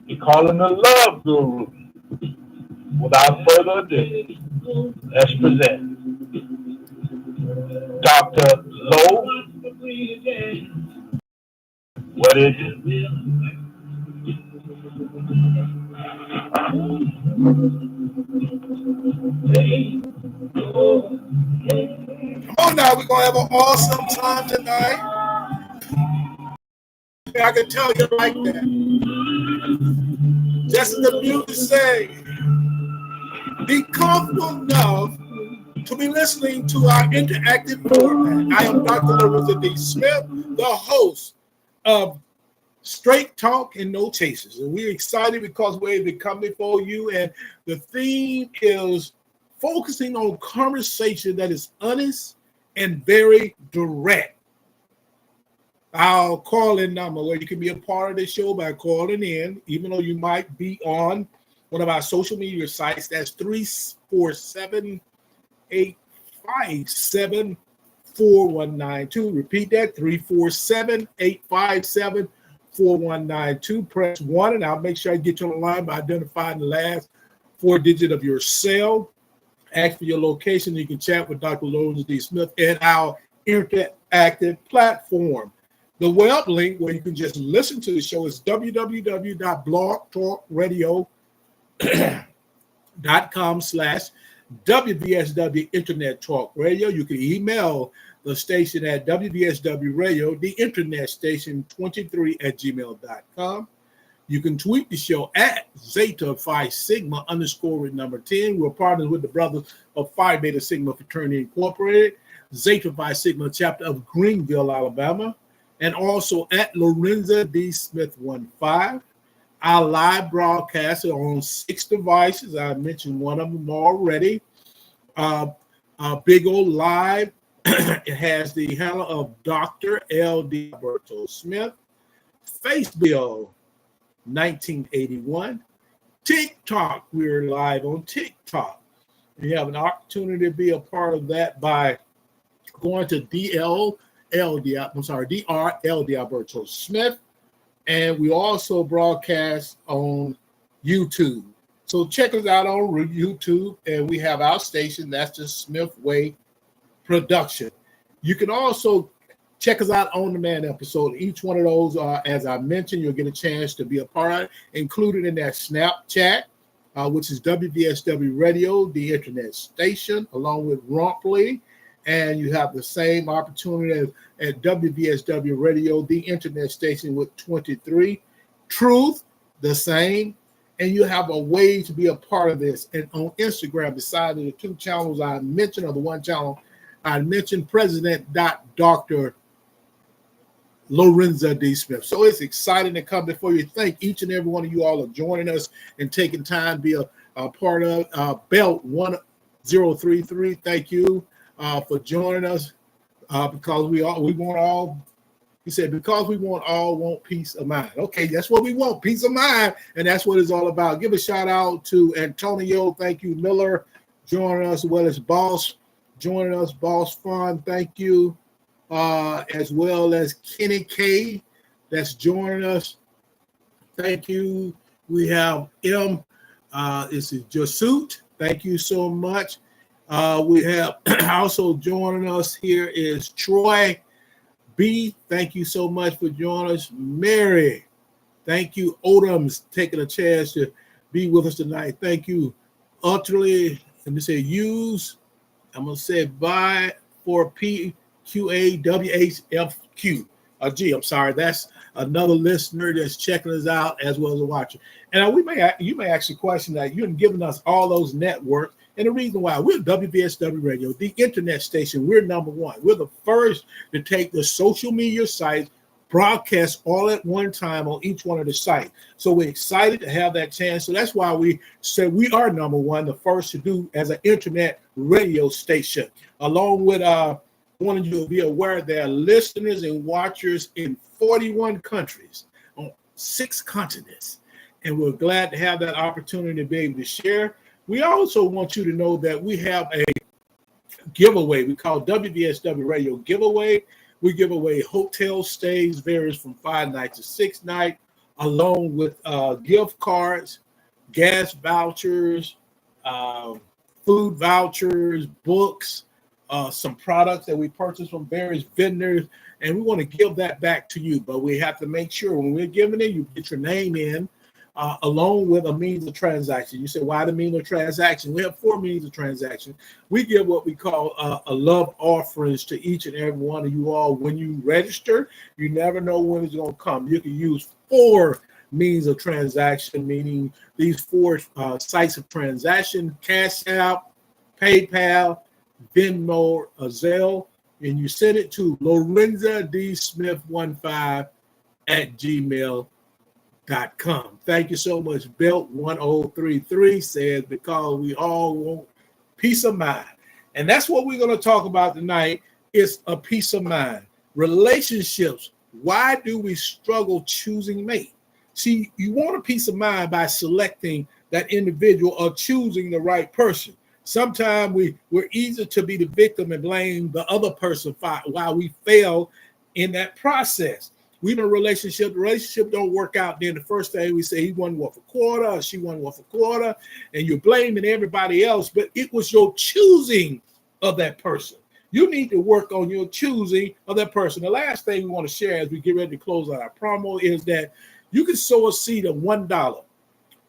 We call him the Love Guru. Without further ado, let's present Dr. Lowe. What is it? Come on now, we're going to have an awesome time tonight. I can tell you like that. Just as the music say, be comfortable enough to be listening to our interactive format. I am Dr. Lorenzo D. Smith, the host of Straight Talk and No Chasers. And we're excited because we're able to come before you. And the theme is focusing on conversation that is honest and very direct. Our call-in number, where you can be a part of the show by calling in, even though you might be on one of our social media sites. That's 347-857-4192. Repeat that, 347-857-4192. Press 1, and I'll make sure I get you on the line by identifying the last 4 digits of your cell. Ask for your location. You can chat with Dr. Lorenzo D. Smith at our interactive platform. The web link where you can just listen to the show is www.blogtalkradio.com/WVSW Internet Talk Radio. You can email the station at WVSW Radio, the internet station 23@gmail.com. You can tweet the show at Zeta Phi Sigma _10. We're partners with the brothers of Phi Beta Sigma Fraternity Incorporated, Zeta Phi Sigma chapter of Greenville, Alabama, and also at Lorenzo D. Smith 15. Our live broadcasts are on 6 devices. I mentioned one of them already. Big Old Live, it has the handle of Dr. L.D. Alberto Smith. Facebook 1981. TikTok, we're live on TikTok. You have an opportunity to be a part of that by going to Dr. L.D. Alberto Smith. And we also broadcast on YouTube. So check us out on YouTube, and we have our station. That's the Smith Way Production. You can also check us out on demand episode. Each one of those, as I mentioned, you'll get a chance to be a part of it, included in that Snapchat, which is WVSW Radio, the internet station, along with Rompley. And you have the same opportunity at WVSW Radio, the internet station with 23. Truth, the same. And you have a way to be a part of this. And on Instagram, besides the 2 channels I mentioned, or the 1 channel I mentioned, President.Dr. Lorenzo D. Smith. So it's exciting to come before you. Thank each and every one of you all are joining us and taking time to be a part of Belt 1033. Thank you for joining us because we want all. He said, because we want peace of mind. Okay, that's what we want, peace of mind, and that's what it's all about. Give a shout out to Antonio. Thank you, Miller, joining us, as well as Boss joining us, Boss Fun. Thank you, as well as Kenny K, that's joining us. Thank you. We have M. This is Jasut. Thank you so much. We have also joining us here is Troy B. Thank you so much for joining us. Mary, thank you. Odom's taking a chance to be with us tonight. Thank you. Utterly, let me say use. I'm going to say bye for PQAWHFQ. G, I'm sorry. That's another listener that's checking us out as well as a watcher. And you may ask a question that you haven't given us all those networks. And the reason why, we're WVSW Radio, the internet station. We're number 1. We're the first to take the social media sites, broadcast all at one time on each one of the sites. So we're excited to have that chance. So that's why we say we are number 1, the first to do as an internet radio station. Along with wanting you to be aware there are listeners and watchers in 41 countries on 6 continents. And we're glad to have that opportunity to be able to share. We also want you to know that we have a giveaway. We call WVSW Radio Giveaway. We give away hotel stays, varies from 5 nights to 6 nights, along with gift cards, gas vouchers, food vouchers, books, some products that we purchased from various vendors, and we want to give that back to you. But we have to make sure when we're giving it, you get your name in, along with a means of transaction. You say, why the means of transaction? We have 4 means of transaction. We give what we call a love offerings to each and every one of you all. When you register, you never know when it's going to come. You can use 4 means of transaction, meaning these 4 sites of transaction: Cash App, PayPal, Venmo, or Zelle, and you send it to LorenzaDSmith15@gmail.com. Thank you so much. Belt 1033 says, because we all want peace of mind. And that's what we're going to talk about tonight, is a peace of mind. Relationships. Why do we struggle choosing mate? See, you want a peace of mind by selecting that individual or choosing the right person. Sometimes we're easy to be the victim and blame the other person for why we fail in that process. We in a relationship, the relationship don't work out. Then the first thing we say, he wasn't worth a quarter, or she wasn't worth a quarter, and you're blaming everybody else, but it was your choosing of that person. You need to work on your choosing of that person. The last thing we want to share as we get ready to close out our promo is that you can sow a seed of $1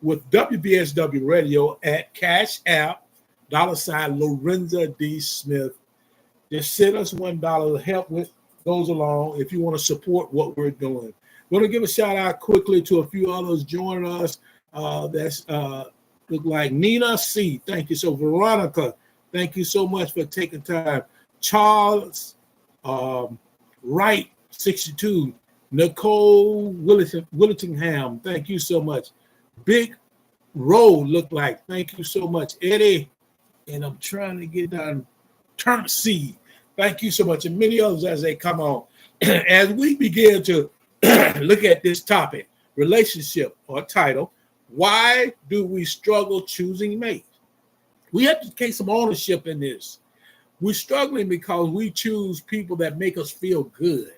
with WBSW Radio at Cash App, $ Lorenza D. Smith. Just send us $1 to help with goes along if you want to support what we're doing. We're going to give a shout out quickly to a few others joining us. That's look like Nina C. Thank you. So Veronica, thank you so much for taking time. Charles Wright, 62. Nicole Willingham, thank you so much. Big Road look like, thank you so much. Eddie, and I'm trying to get down. Turn C. Thank you so much, and many others as they come on. As we begin to look at this topic, relationship or title, why do we struggle choosing mate? We have to take some ownership in this. We're struggling because we choose people that make us feel good.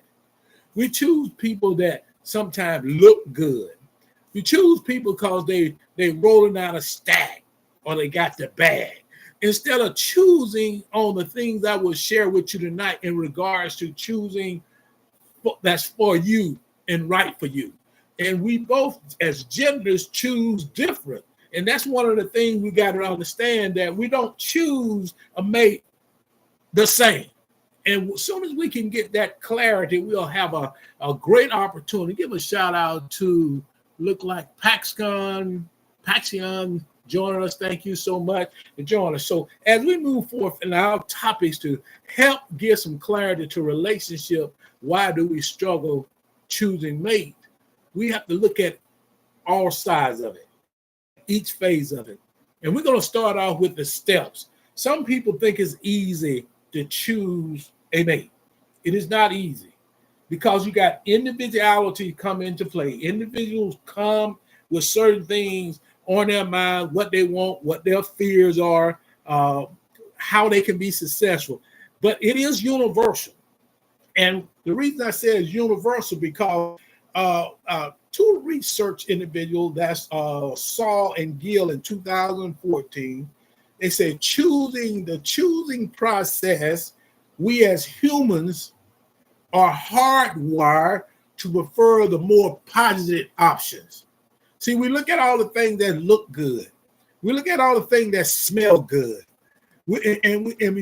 We choose people that sometimes look good. We choose people because they rolling out a stack or they got the bag. Instead of choosing on the things I will share with you tonight in regards to choosing that's for you and right for you. And we both as genders choose different. And that's one of the things we got to understand, that we don't choose a mate the same. And as soon as we can get that clarity, we'll have a great opportunity. Give a shout out to look like Paxion joining us. Thank you so much for joining us. So as we move forth in our topics to help give some clarity to relationship, why do we struggle choosing mate? We have to look at all sides of it, each phase of it. And we're going to start off with the steps. Some people think it's easy to choose a mate. It is not easy, because you got individuality come into play. Individuals come with certain things on their mind, what they want, what their fears are, how they can be successful. But it is universal. And the reason I say it's universal because two research individuals, that's Saul and Gill in 2014, they said the choosing process, we as humans are hardwired to prefer the more positive options. See, we look at all the things that look good. We look at all the things that smell good. We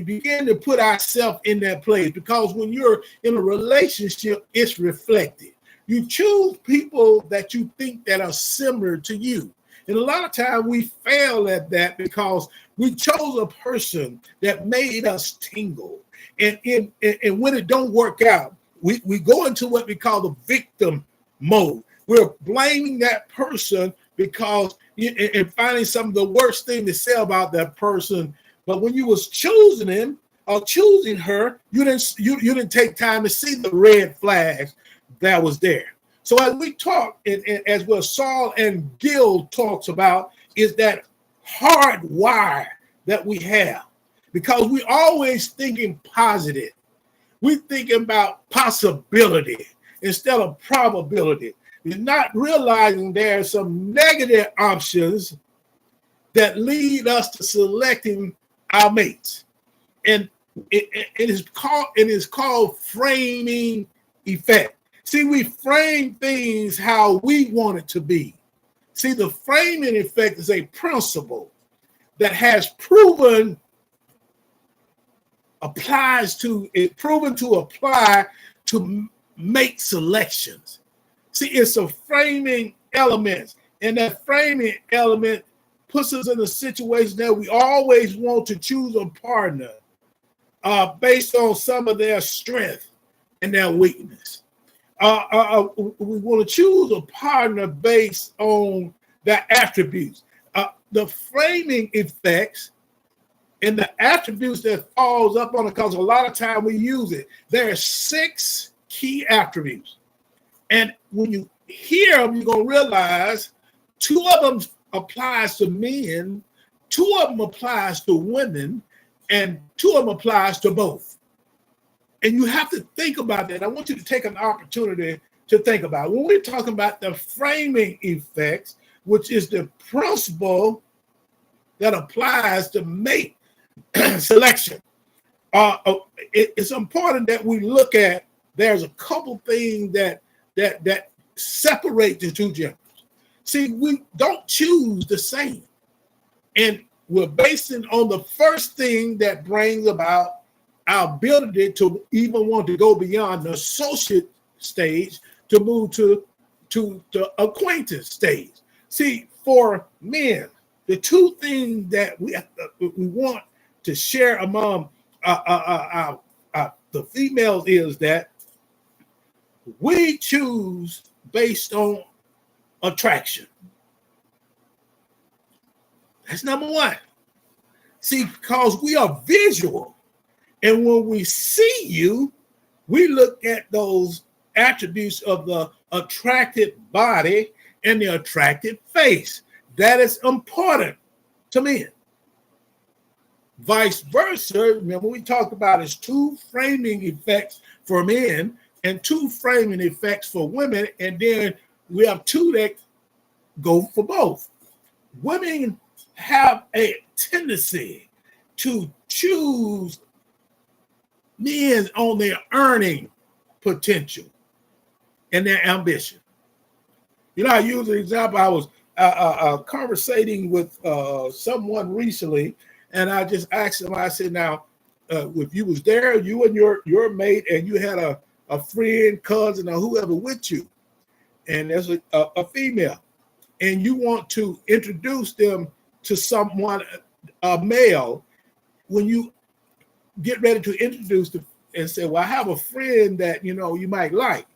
begin to put ourselves in that place, because when you're in a relationship, it's reflected. You choose people that you think that are similar to you. And a lot of times we fail at that because we chose a person that made us tingle. And when it don't work out, we go into what we call the victim mode. We're blaming that person because and finding some of the worst thing to say about that person. But when you was choosing him or choosing her, you didn't take time to see the red flags that was there. So as we talk, and as well Saul and Gill talks about, is that hard wire that we have, because we always thinking positive. We thinking about possibility instead of probability. You're not realizing there are some negative options that lead us to selecting our mates. And it is called framing effect. See, we frame things how we want it to be. See, the framing effect is a principle that has proven to apply to make selections. See, it's a framing element, and that framing element puts us in a situation that we always want to choose a partner based on some of their strength and their weakness. We want to choose a partner based on their attributes. The framing effects and the attributes that falls up on it, because a lot of time we use it. There are 6 key attributes. And when you hear them, you're going to realize 2 of them applies to men, 2 of them applies to women, and 2 of them applies to both. And you have to think about that. I want you to take an opportunity to think about it. When we're talking about the framing effects, which is the principle that applies to mate selection, it's important that we look at. There's a couple things that separate the 2 genders. See, we don't choose the same, and we're basing on the first thing that brings about our ability to even want to go beyond the associate stage to move to the acquaintance stage. See, for men, the 2 things that we want to share among the females is that we choose based on attraction. That's number 1. See, because we are visual. And when we see you, we look at those attributes of the attractive body and the attractive face. That is important to men. Vice versa, remember we talked about is 2 framing effects for men and 2 framing effects for women, and then we have 2 that go for both. Women have a tendency to choose men on their earning potential and their ambition. You know, I use an example. I was conversating with someone recently, and I just asked them, I said, now, if you was there, you and your mate, and you had a friend, cousin, or whoever with you, and there's a female, and you want to introduce them to someone, a male, when you get ready to introduce them and say, well, I have a friend that, you know, you might like.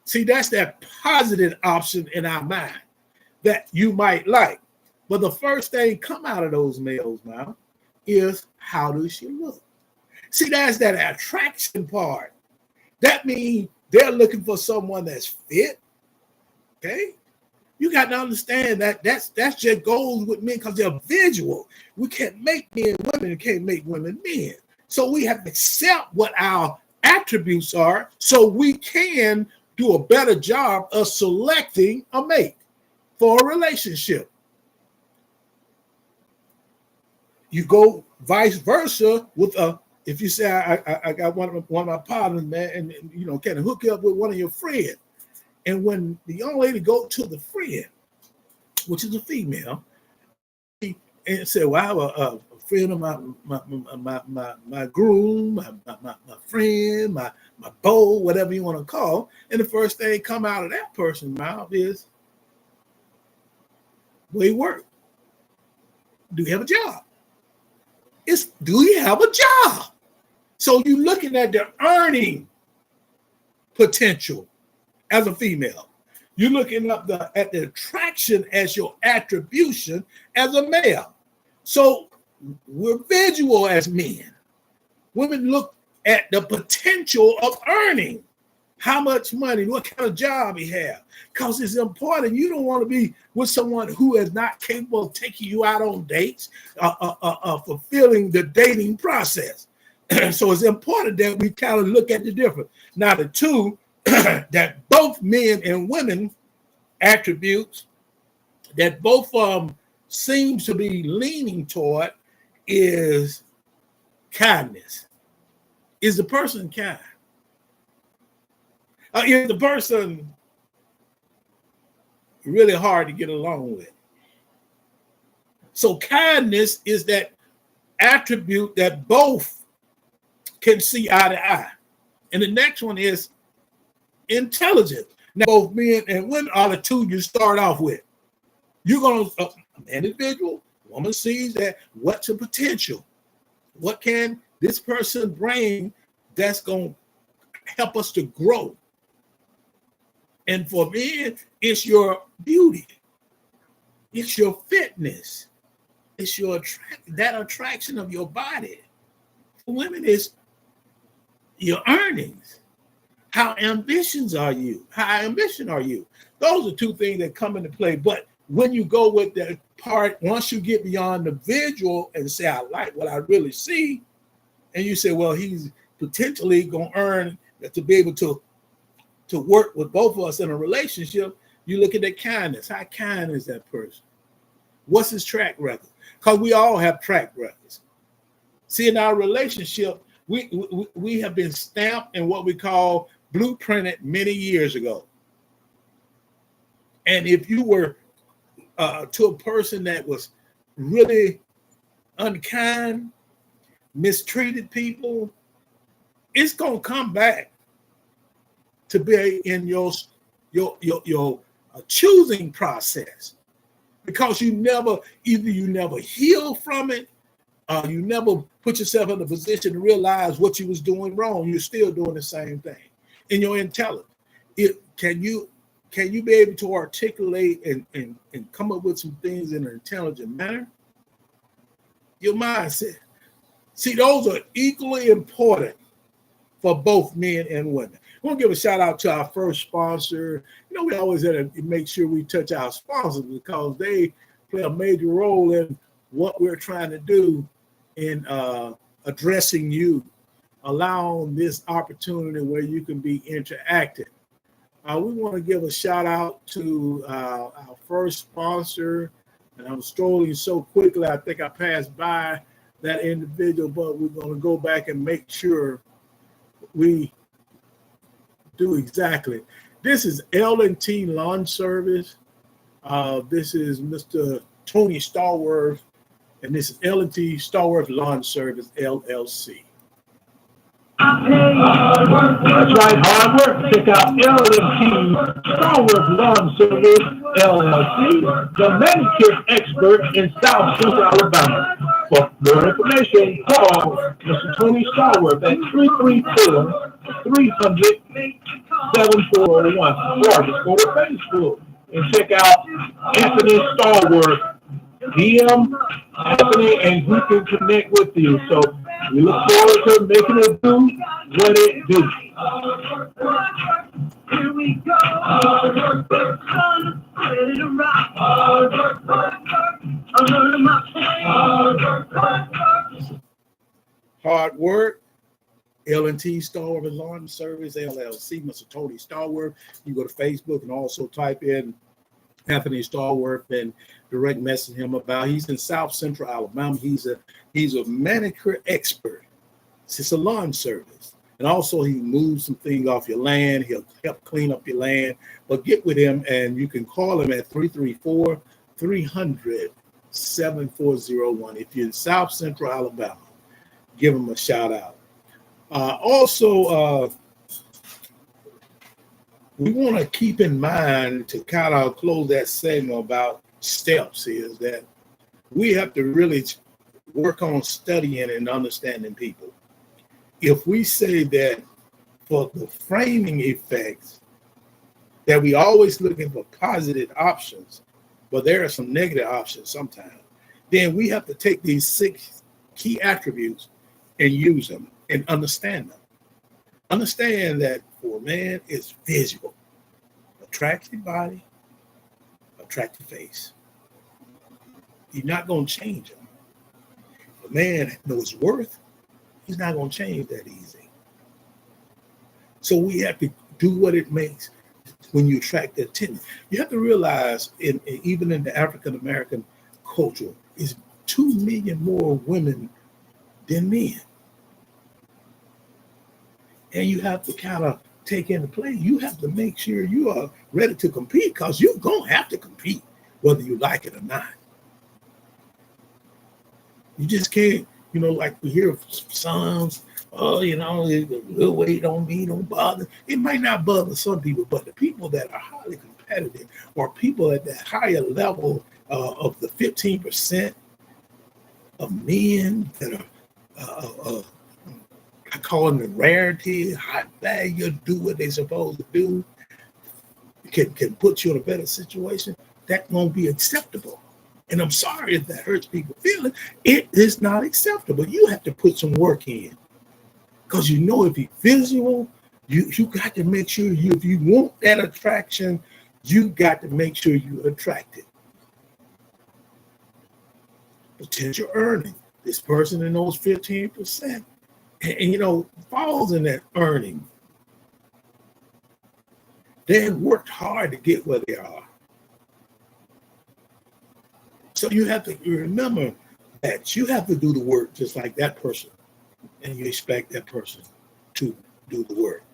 See, that's that positive option in our mind that you might like. But the first thing come out of those males now is, how does she look? See, that's that attraction part. That means they're looking for someone that's fit. Okay? You got to understand that that's just goes with men because they're visual. We can't make men women, can't make women men. So we have to accept what our attributes are so we can do a better job of selecting a mate for a relationship. You go vice versa with if you say I got one of my partners, man, and you know, can hook you up with one of your friends. And when the young lady go to the friend, which is a female, and say, well, I have a friend of my groom, my friend, my beau, whatever you want to call, and the first thing come out of that person's mouth is, where you work? Do you have a job? It's, do you have a job? So you're looking at the earning potential as a female. You're looking at the attraction as your attribution as a male. So we're visual as men. Women look at the potential of earning. How much money, what kind of job he have. Because it's important. You don't want to be with someone who is not capable of taking you out on dates, fulfilling the dating process. So it's important that we kind of look at the difference. Now, the two, that both men and women attributes that both of them seems to be leaning toward is kindness. Is the person kind? Is the person really hard to get along with? So kindness is that attribute that both can see eye to eye. And the next one is intelligence. Now, both men and women are the two you start off with. You're going to, an individual, woman sees that, what's the potential? What can this person bring that's going to help us to grow? And for men, it's your beauty. It's your fitness. It's your that attraction of your body. For women, it's your earnings. How ambitious are you? Those are two things that come into play. But when you go with the part, once you get beyond the visual and say, I like what I really see, and you say, well, he's potentially going to earn to be able to work with both of us in a relationship, you look at the kindness. How kind is that person? What's his track record? Because we all have track records. See, in our relationship, we have been stamped in what we call blueprinted many years ago. And if you were to a person that was really unkind, mistreated people, it's going to come back to be in your choosing process, because you never heal from it, you never put yourself in a position to realize what you was doing wrong. You're still doing the same thing. In your intelligence, can you be able to articulate and come up with some things in an intelligent manner? Your mindset. See, those are equally important for both men and women. I want to give a shout out to our first sponsor. You know, we always have to make sure we touch our sponsors because they play a major role in what we're trying to do in addressing you, allowing this opportunity where you can be interactive. We want to give a shout out to our first sponsor, and I'm strolling so quickly, I think I passed by that individual, but we're going to go back and make sure we do exactly. This is L&T Lawn Service. This is Mr. Tony Starworth, and this is L&T Starworth Lawn Service, LLC. That's right, hard work. Check out L&T Starworth Lawn Service, LLC, the manicure expert in South Central Alabama. For more information, call Mr. Tony Starworth at 334-300-7401, or just go to Facebook and check out Anthony Starworth, DM Anthony, and he can connect with you. So we look forward to making it do what it do. Here we go. Ready to rock. Hard work. L&T Starworth Lawn Service, LLC, Mr. Tony Starworth. You go to Facebook and also type in Anthony Starworth and direct message him about. He's in South Central Alabama. He's a manicure expert. It's a lawn service. And also he moves some things off your land. He'll help clean up your land. But get with him and you can call him at 334-300-7401. If you're in South Central Alabama, give him a shout out. We want to keep in mind, to kind of close that segment about steps, is that we have to really work on studying and understanding people. If we say that for the framing effects, that we always looking for positive options, but there are some negative options sometimes, then we have to take these 6 key attributes and use them and understand them. Understand that for a man, it's visual. Attractive body, attractive face. You're not going to change him. If a man knows his worth, he's not going to change that easy. So we have to do what it makes when you attract their attention. You have to realize, even in the African American culture, is 2 million more women than men. And you have to kind of take into play. You have to make sure you are ready to compete, because you're going to have to compete whether you like it or not. You just can't, like we hear songs, oh, little weight on me, don't bother. It might not bother some people, but the people that are highly competitive, or people at that higher level of the 15% of men that are, I call them the rarity, high value, do what they're supposed to do, can put you in a better situation, that won't be acceptable. And I'm sorry if that hurts people's feelings. It is not acceptable. You have to put some work in. Because if you're visual, you got to make sure if you want that attraction, you got to make sure you're attracted. Potential earning. This person in those 15%. And falls in that earning. They have worked hard to get where they are. So you have to remember that you have to do the work just like that person, and you expect that person to do the work.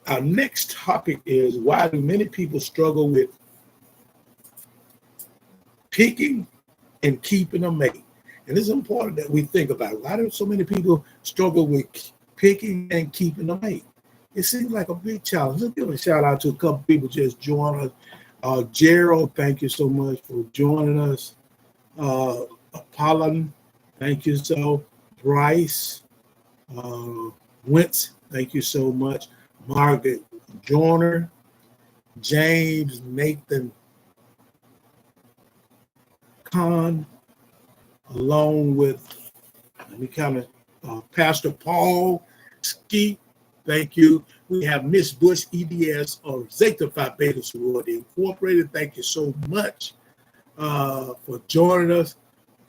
Our next topic is, why do many people struggle with picking and keeping a mate? And it's important that we think about it. Why do so many people struggle with picking and keeping a mate? It seems like a big challenge. Let's give a shout out to a couple people just joined us. Gerald, thank you so much for joining us. Apollon, thank you so. Bryce, Wentz, thank you so much. Margaret Joyner, James, Nathan Khan, along with, Pastor Paul Skeet, thank you. We have Miss Bush, EDS of Zeta Phi Beta Sorority Incorporated. Thank you so much for joining us.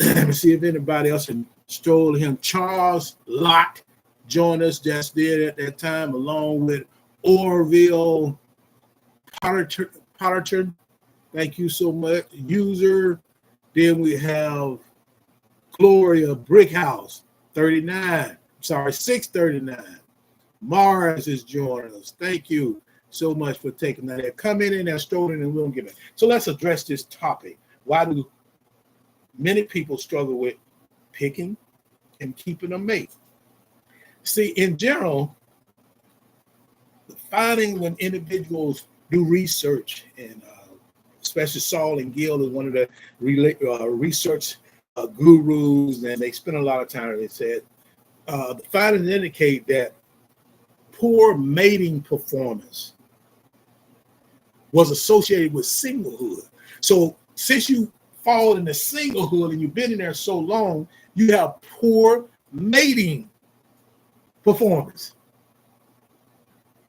Let me see if anybody else can stroll him. Charles Lott joined us just there at that time, along with Orville Potterton. Thank you so much. User. Then we have Gloria Brickhouse, 639. Mars is joining us. Thank you so much for taking that. Come in and strolling, and we'll give it. So let's address this topic. Why do many people struggle with picking and keeping a mate? See, in general, finding when individuals do research, and especially Saul and Gill is one of the research gurus, and they spend a lot of time. They said the findings indicate that poor mating performance was associated with singlehood. So since you fall into singlehood and you've been in there so long, you have poor mating performance.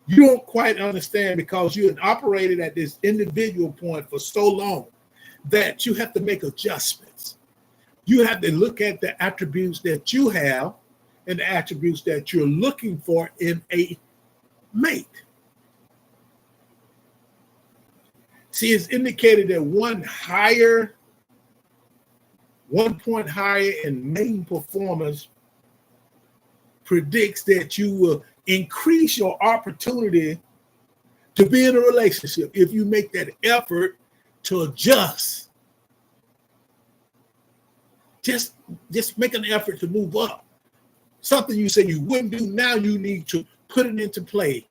You don't quite understand, because you had operated at this individual point for so long that you have to make adjustments. You have to look at the attributes that you have and the attributes that you're looking for in a mate. See, it's indicated that 1 point higher in mating performance predicts that you will increase your opportunity to be in a relationship if you make that effort to adjust. Just make an effort to move up. Something you said you wouldn't do, now you need to put it into play.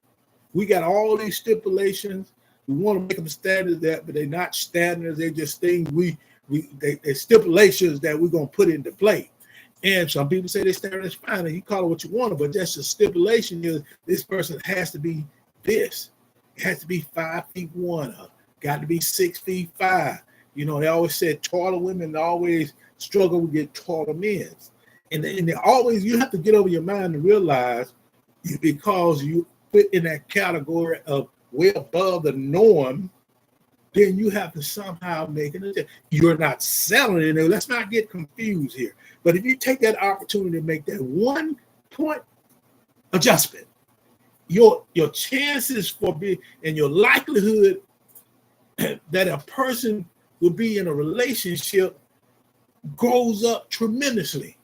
We got all these stipulations. We want to make them standards, but they're not standards. They're just things they're stipulations that we're going to put into play. And some people say they standard is fine, and you call it what you want, but that's a stipulation is this person has to be this. It has to be 5'1", got to be 6'5". They always said taller women always struggle with get taller men. And they always, you have to get over your mind to realize, because you put in that category of way above the norm, then you have to somehow make an adjustment. You're not selling it. Let's not get confused here. But if you take that opportunity to make that 1 point adjustment, your chances for being and your likelihood that a person will be in a relationship goes up tremendously.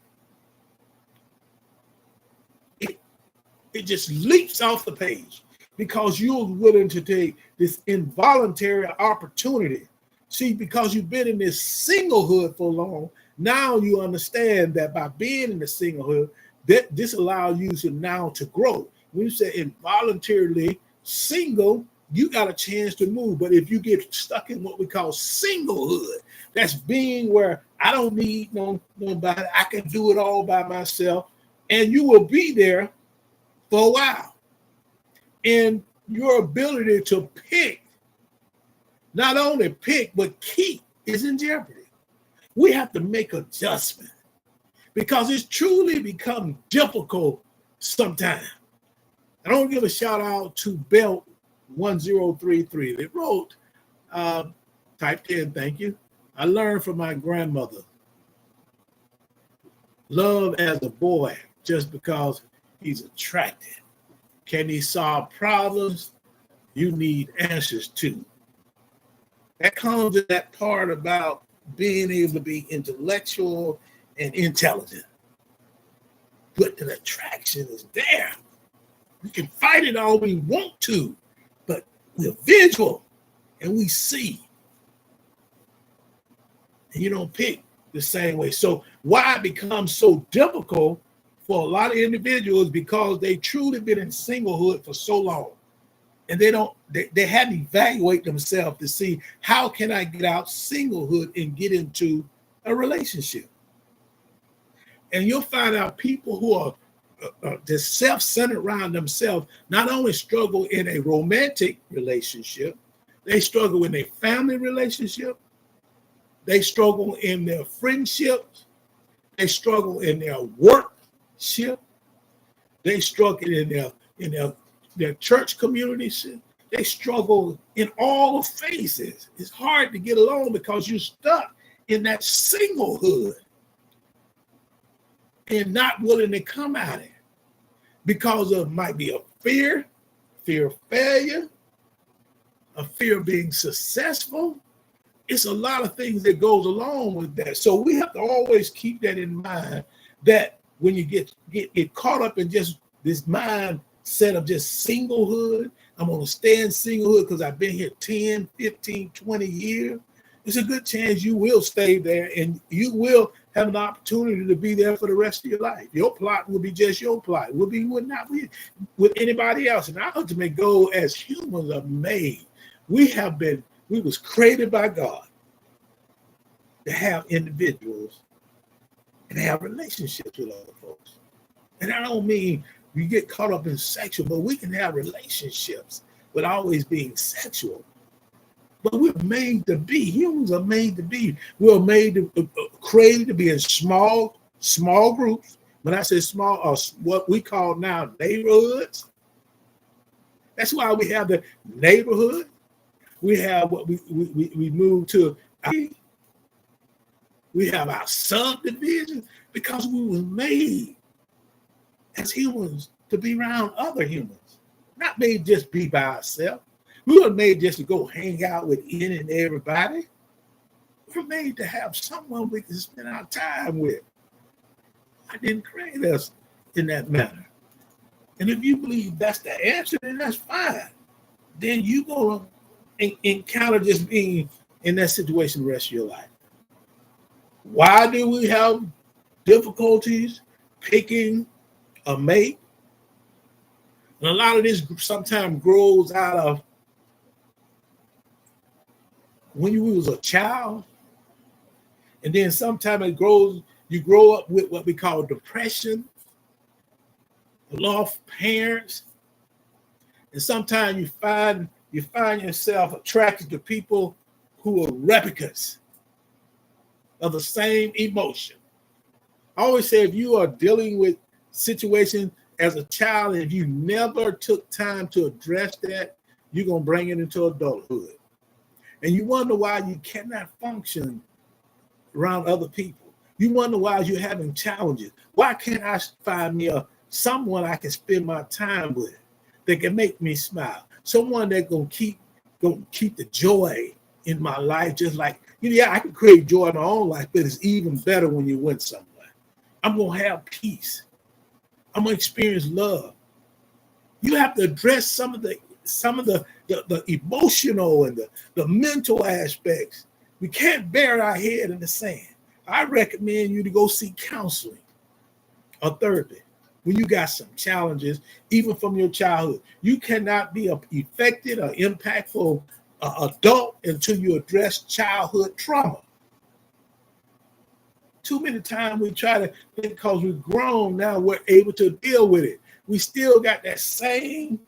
It just leaps off the page because you're willing to take this involuntary opportunity. See, because you've been in this singlehood for long, now you understand that by being in the singlehood, that this allows you to now to grow. When you say involuntarily single, you got a chance to move. But if you get stuck in what we call singlehood, that's being where I don't need nobody, I can do it all by myself, and you will be there for a while. And your ability to pick, not only pick, but keep is in jeopardy. We have to make adjustments because it's truly become difficult sometimes. I don't give a shout out to Belt 1033. They wrote, typed in, thank you. I learned from my grandmother. Love as a boy just because he's attractive. Can he solve problems you need answers to? That comes to that part about being able to be intellectual and intelligent. But the attraction is there. We can fight it all we want to, but we're visual and we see. And you don't pick the same way. So why it becomes so difficult for a lot of individuals because they truly been in singlehood for so long. And they hadn't evaluated themselves to see how can I get out singlehood and get into a relationship. And you'll find out people who are just self-centered around themselves not only struggle in a romantic relationship, they struggle in a family relationship, they struggle in their friendships, they struggle in their workship, they struggle in their church communities, they struggle in all phases. It's hard to get along because you're stuck in that singlehood and not willing to come out of it because of might be a fear of failure, a fear of being successful. It's a lot of things that goes along with that. So we have to always keep that in mind that when you get caught up in just this mindset of just singlehood, I'm going to stay in singlehood because I've been here 10, 15, 20 years. It's a good chance you will stay there and you will have an opportunity to be there for the rest of your life. Your plot will be just your plot. It would not be with anybody else. And our ultimate goal as humans are made. We was created by God to have individuals and have relationships with other folks. And I don't mean we get caught up in sexual, but we can have relationships without always being sexual. But we're made to be. Humans are made to be. We're made to created to be in small groups. When I say small, what we call now neighborhoods. That's why we have the neighborhood. We have what we move to. We have our subdivision because we were made as humans to be around other humans, not made just be by ourselves. We were made just to go hang out with any and everybody. We're made to have someone we can spend our time with. I didn't create us in that manner. And if you believe that's the answer, then that's fine. Then you're going to encounter just being in that situation the rest of your life. Why do we have difficulties picking a mate? And a lot of this sometimes grows out of when you was a child, and then sometimes you grow up with what we call depression, lost parents, and sometimes you find yourself attracted to people who are replicas of the same emotion. I always say if you are dealing with situations as a child and if you never took time to address that, you're going to bring it into adulthood. And you wonder why you cannot function around other people. You wonder why you're having challenges. Why can't I find me someone I can spend my time with? that can make me smile. Someone that gonna keep the joy in my life, just like, yeah, I can create joy in my own life, but it's even better when you win somewhere. I'm gonna have peace. I'm gonna experience love. You have to address some of the emotional and the mental aspects. We can't bury our head in the sand. I recommend you to go seek counseling or therapy when you got some challenges, even from your childhood. You cannot be an effective or impactful adult until you address childhood trauma. Too many times we try to, because we've grown now, we're able to deal with it. We still got that same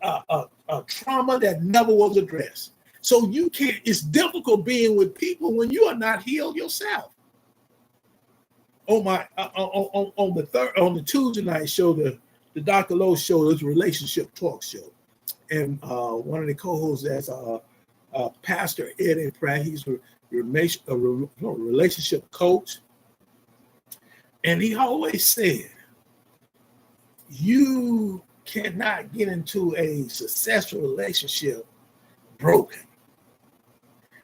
trauma that never was addressed. So you can't, it's difficult being with people when you are not healed yourself. On the Tuesday night show, the Dr. Lowe show, is a relationship talk show. And one of the co-hosts, that's Pastor Eddie Pratt. He's a relationship coach. And he always said, you cannot get into a successful relationship broken.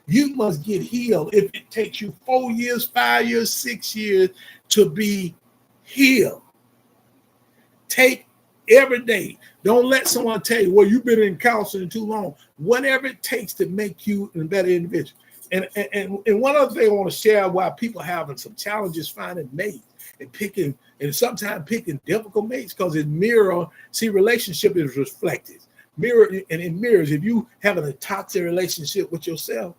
You must get healed. If it takes you 4 years, 5 years, 6 years to be healed, take every day. Don't let someone tell you, well, you've been in counseling too long. Whatever it takes to make you a better individual. And one other thing I want to share, why people having some challenges finding mates and sometimes picking difficult mates, because it mirror, see, relationship is reflected. It mirrors. If you having a toxic relationship with yourself,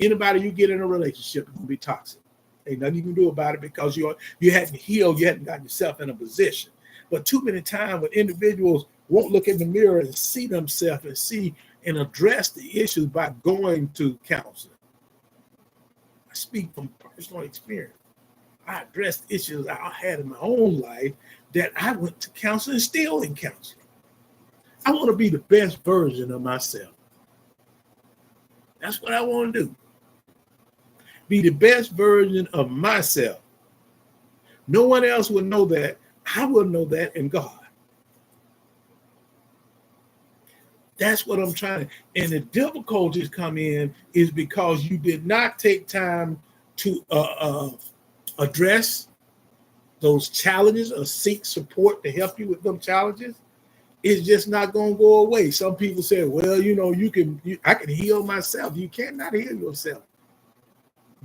anybody you get in a relationship is going to be toxic. Ain't nothing you can do about it, because you hadn't healed, you hadn't gotten yourself in a position. But too many times when individuals won't look in the mirror and see themselves and see and address the issues by going to counseling. I speak from personal experience. I addressed issues I had in my own life that I went to counseling, still in counseling. I want to be the best version of myself. That's what I want to do. Be the best version of myself. No one else will know that. I will know that in God. That's what I'm trying to. And the difficulties come in is because you did not take time to address those challenges or seek support to help you with them challenges. It's just not going to go away. Some people say, well, I can heal myself. You cannot heal yourself.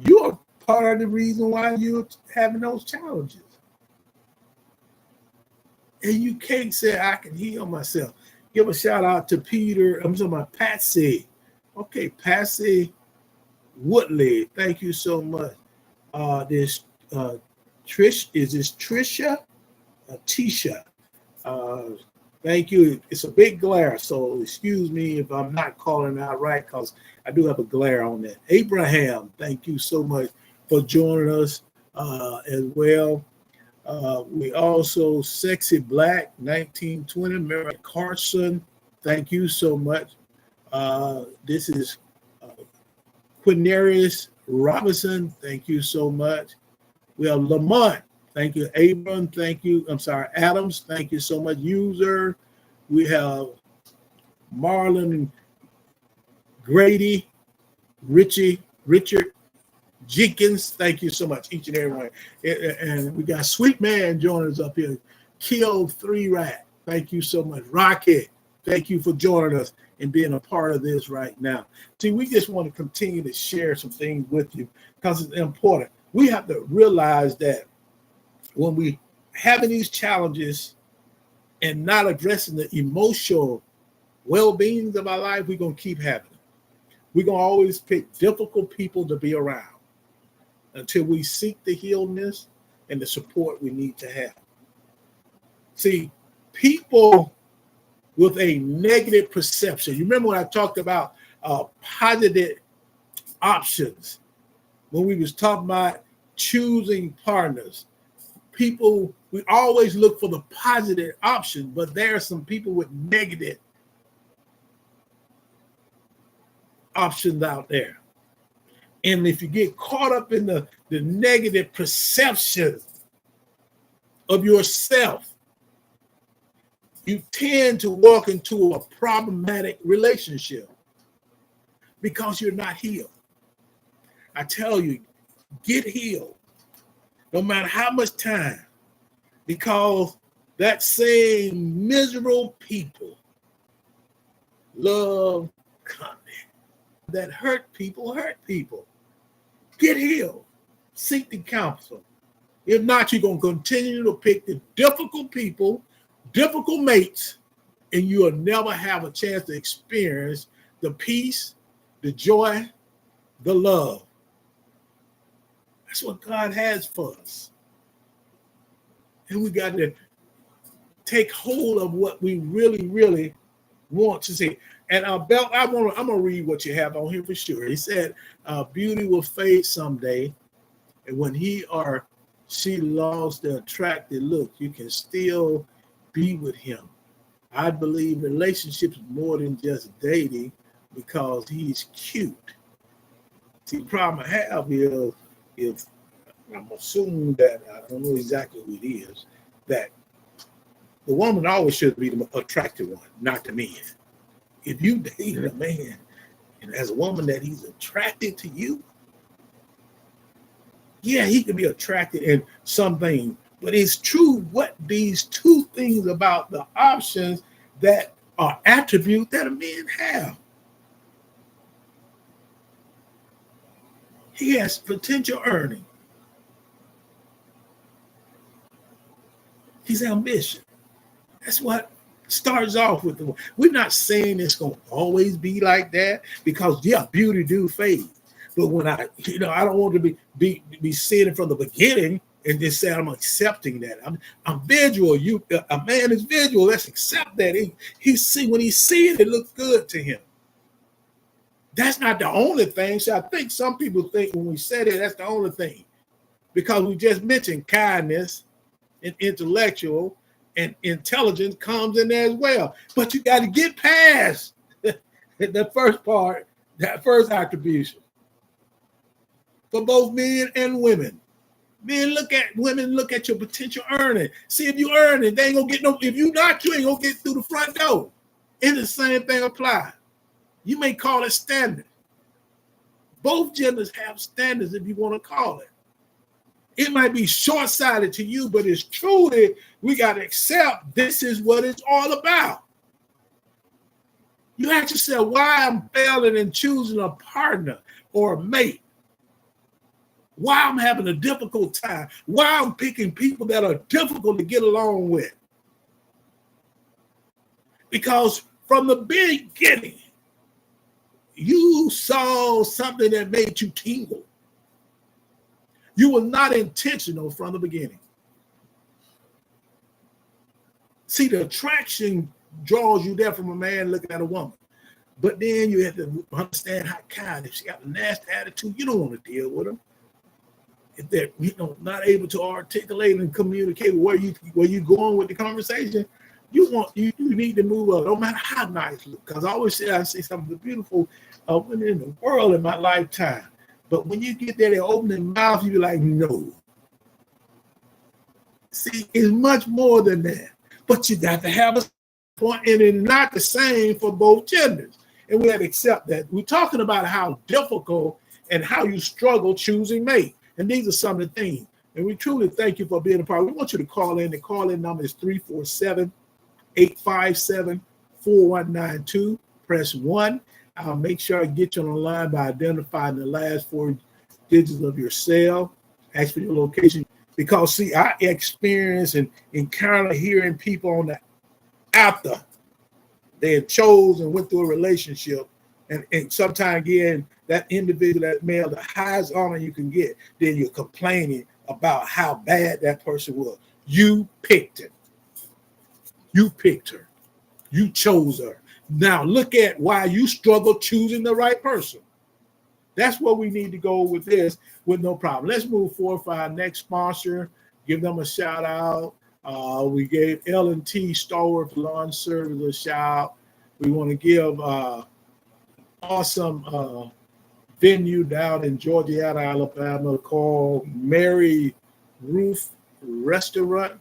You're part of the reason why you're having those challenges. And you can't say, I can heal myself. Give a shout out to Peter. I'm talking about Patsy. Okay, Patsy Woodley. Thank you so much. This Trish, is this Trisha? Tisha. Thank you. It's a big glare, so excuse me if I'm not calling out right, because I do have a glare on that. Abraham, thank you so much for joining us as well. We also, Sexy Black 1920, Mary Carson, thank you so much. This is Quinarius Robinson, thank you so much. We have Lamont, thank you. Abram, thank you. I'm sorry, Adams, thank you so much. User, we have Marlon Grady, Richard Jenkins, thank you so much, each and every one. And we got Sweet Man joining us up here. Kill 3 Rat, thank you so much. Rocket, thank you for joining us and being a part of this right now. See, we just want to continue to share some things with you because it's important. We have to realize that when we having these challenges and not addressing the emotional well-being of our life, we're going to keep having them. We're going to always pick difficult people to be around until we seek the healness and the support we need to have. See, people with a negative perception. You remember when I talked about positive options, when we was talking about choosing partners. People, we always look for the positive option, but there are some people with negative options out there. And if you get caught up in the negative perception of yourself, you tend to walk into a problematic relationship because you're not healed. I tell you, get healed, no matter how much time, because that same miserable people love company. That hurt people. Get healed. Seek the counsel. If not, you're going to continue to pick the difficult people, difficult mates, and you'll never have a chance to experience the peace, the joy, the love. That's what God has for us. And we got to take hold of what we really, really want to see. And Belt, I'm gonna read what you have on here for sure. He said, beauty will fade someday, and when he or she lost the attractive look, you can still be with him. I believe relationships more than just dating because he's cute. See, the problem I have is, if I'm assuming that, I don't know exactly who it is, that the woman always should be the attractive one, not the man. If you dated a man and as a woman that he's attracted to you, yeah, he can be attracted in something, but it's true what these two things about the options that are attributes that a man have. He has potential earning. He's ambition. That's what starts off with the. We're not saying it's going to always be like that, because yeah, beauty do fade. But when I don't want to be seeing it from the beginning and just say I'm accepting that. I'm visual. A man is visual. Let's accept that. He see when he sees it looks good to him. That's not the only thing. So I think some people think when we say that, that's the only thing, because we just mentioned kindness and intellectual and intelligence comes in there as well. But you got to get past the first part, that first attribution. For both men and women. Men women look at your potential earning. See if you earn it, they ain't gonna get no, if you not, you ain't gonna get through the front door. And the same thing applies. You may call it standard. Both genders have standards, if you want to call it. It might be short-sighted to you, but it's truly, we got to accept this is what it's all about. You ask yourself why I'm failing in choosing a partner or a mate. Why I'm having a difficult time. Why I'm picking people that are difficult to get along with. Because from the beginning, you saw something that made you tingle. You were not intentional from the beginning. See, the attraction draws you there from a man looking at a woman. But then you have to understand how kind. If she got a nasty attitude, you don't want to deal with her. If they're not able to articulate and communicate where you going with the conversation, you need to move up, no matter how nice look. Because I always say I see some of the beautiful women in the world in my lifetime. But when you get there, they open their mouth, you be like, no. See, it's much more than that. But you got to have a point, and it's not the same for both genders. And we have to accept that. We're talking about how difficult and how you struggle choosing mate. And these are some of the things. And we truly thank you for being a part. We want you to call in. The call-in number is 347-857-4192. Press 1. I'll make sure I get you on the line by identifying the last 4 digits of your cell. Ask for your location. Because, see, I experience and encounter hearing people on the after they had chose and went through a relationship. And sometimes, again, that individual, that male, the highest honor you can get, then you're complaining about how bad that person was. You picked it. You picked her. You chose her. Now look at why you struggle choosing the right person. That's what we need to go with this with no problem. Let's move forward for our next sponsor. Give them a shout out. We gave L&T Stalwart Lawn Service a shout. We want to give awesome venue down in Georgiana, Alabama called Mary Ruth Restaurant.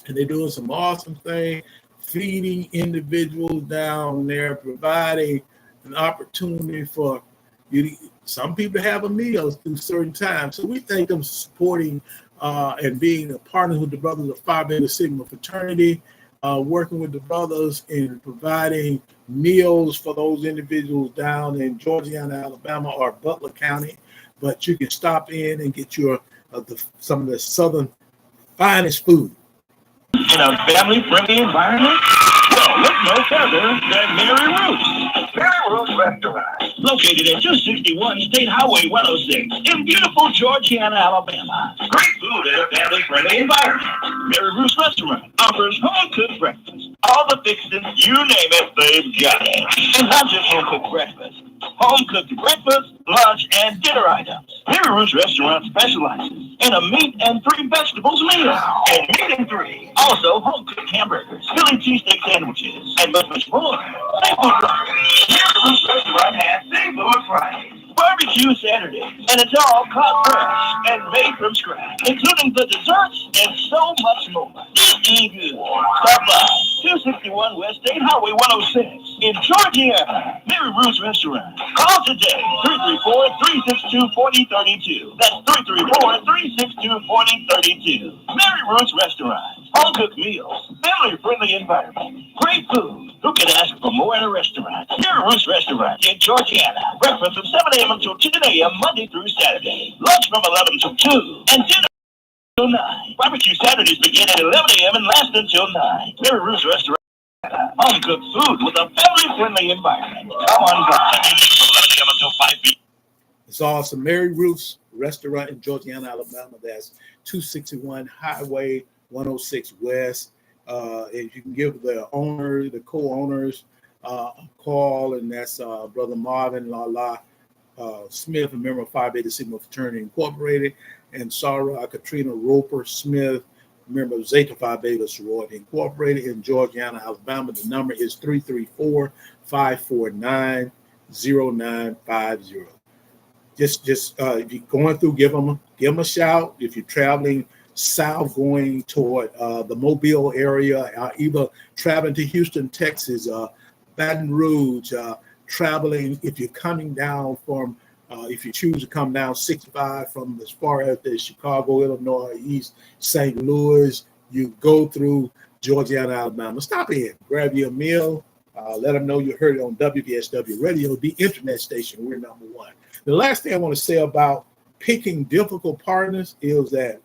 And they're doing some awesome thing feeding individuals down there, providing an opportunity for you. Some people have a meal through certain times. So we thank them supporting and being a partner with the Brothers of Phi Beta Sigma Fraternity, working with the brothers in providing meals for those individuals down in Georgiana, Alabama, or Butler County. But you can stop in and get your some of the southern finest food. In a family-friendly environment? Well, look no further than Mary Ruth's. Mary Ruth's Restaurant. Located at 261 State Highway 106 in beautiful Georgiana, Alabama. Great food in a family-friendly environment. Mary Ruth's Restaurant offers home-cooked breakfast. All the fixings, you name it, they've got it. And not just home-cooked breakfast. Home-cooked breakfast, lunch, and dinner items. Mary Ruth's Restaurant specializes in a meat and 3 vegetables meal. And meat and 3. Also, home-cooked hamburgers, Philly cheesesteak sandwiches, and much more. Seafood Fridays. Mary Ruth's Restaurant has Seafood Fridays. Barbecue Saturday, and it's all caught fresh and made from scratch, including the desserts and so much more. Eat good. Stop by 261 West State Highway 106 in Georgiana. Mary Ruth's Restaurant. Call today 334-362-4032. That's 334-362-4032. Mary Ruth's Restaurant. Home cooked meals, family friendly environment, great food. Who can ask for more in a restaurant? Mary Ruth's Restaurant in Georgiana. Breakfast from 7 a.m. until 10 a.m. Monday through Saturday. Lunch from 11 till 2. And dinner until 9. Barbecue Saturdays begin at 11 a.m. and last until 9. Mary Ruth's Restaurant. Home cooked food with a family friendly environment. Come on by. From 11 a.m. until 5 p.m. It's awesome. Mary Ruth's Restaurant in Georgiana, Alabama. That's 261 Highway 106 West. If you can give the owner, the co-owners, a call, and that's Brother Marvin Lala Smith, a member of Phi Beta Sigma Fraternity Incorporated, and Sarah Katrina Roper Smith, member of Zeta Phi Beta Sorority Incorporated in Georgiana, Alabama. The number is 334-549-0950. Just if you're going through, give them a shout. If you're traveling south going toward the Mobile area, either traveling to Houston, Texas, Baton Rouge, traveling, if you're coming down from, if you choose to come down 65 from as far as the Chicago, Illinois, East St. Louis, you go through Georgiana, Alabama. Stop in, grab your meal, let them know you heard it on WVSW Radio, the internet station. We're number one. The last thing I want to say about picking difficult partners is that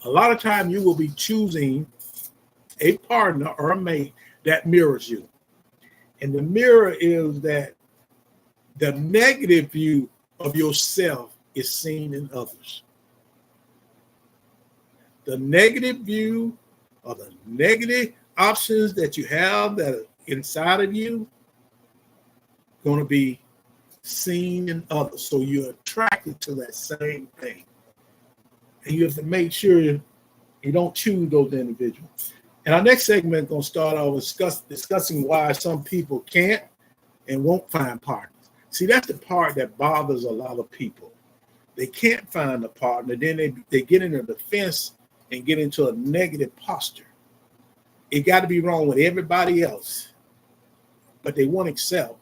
a lot of time you will be choosing a partner or a mate that mirrors you. And the mirror is that the negative view of yourself is seen in others. The negative view or the negative options that you have that are inside of you going to be seen in others. So you're attracted to that same thing. And you have to make sure you don't choose those individuals. And our next segment is going to start off with discussing why some people can't and won't find partners. See, that's the part that bothers a lot of people. They can't find a partner. Then they get in a defense and get into a negative posture. It got to be wrong with everybody else. But they won't accept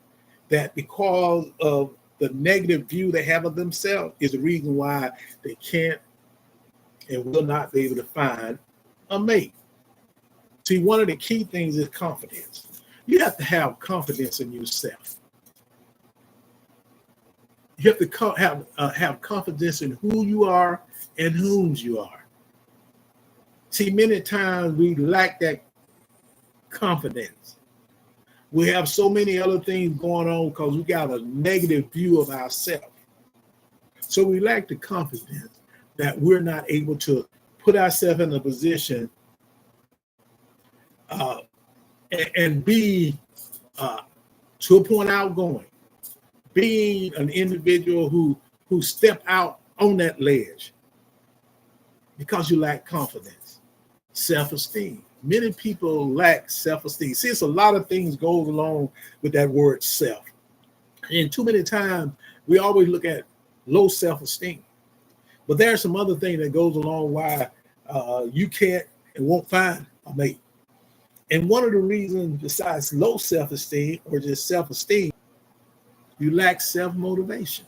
that because of the negative view they have of themselves is the reason why they can't and will not be able to find a mate. See, one of the key things is confidence. You have to have confidence in yourself. You have to have confidence in who you are and whose you are. See, many times we lack that confidence. We have so many other things going on because we got a negative view of ourselves. So we lack the confidence that we're not able to put ourselves in a position and be to a point outgoing, being an individual who step out on that ledge because you lack confidence, self-esteem. Many people lack self-esteem. See, it's a lot of things goes along with that word self. And too many times we always look at low self-esteem. But there's some other thing that goes along why you can't and won't find a mate. And one of the reasons, besides low self-esteem or just self-esteem, you lack self-motivation.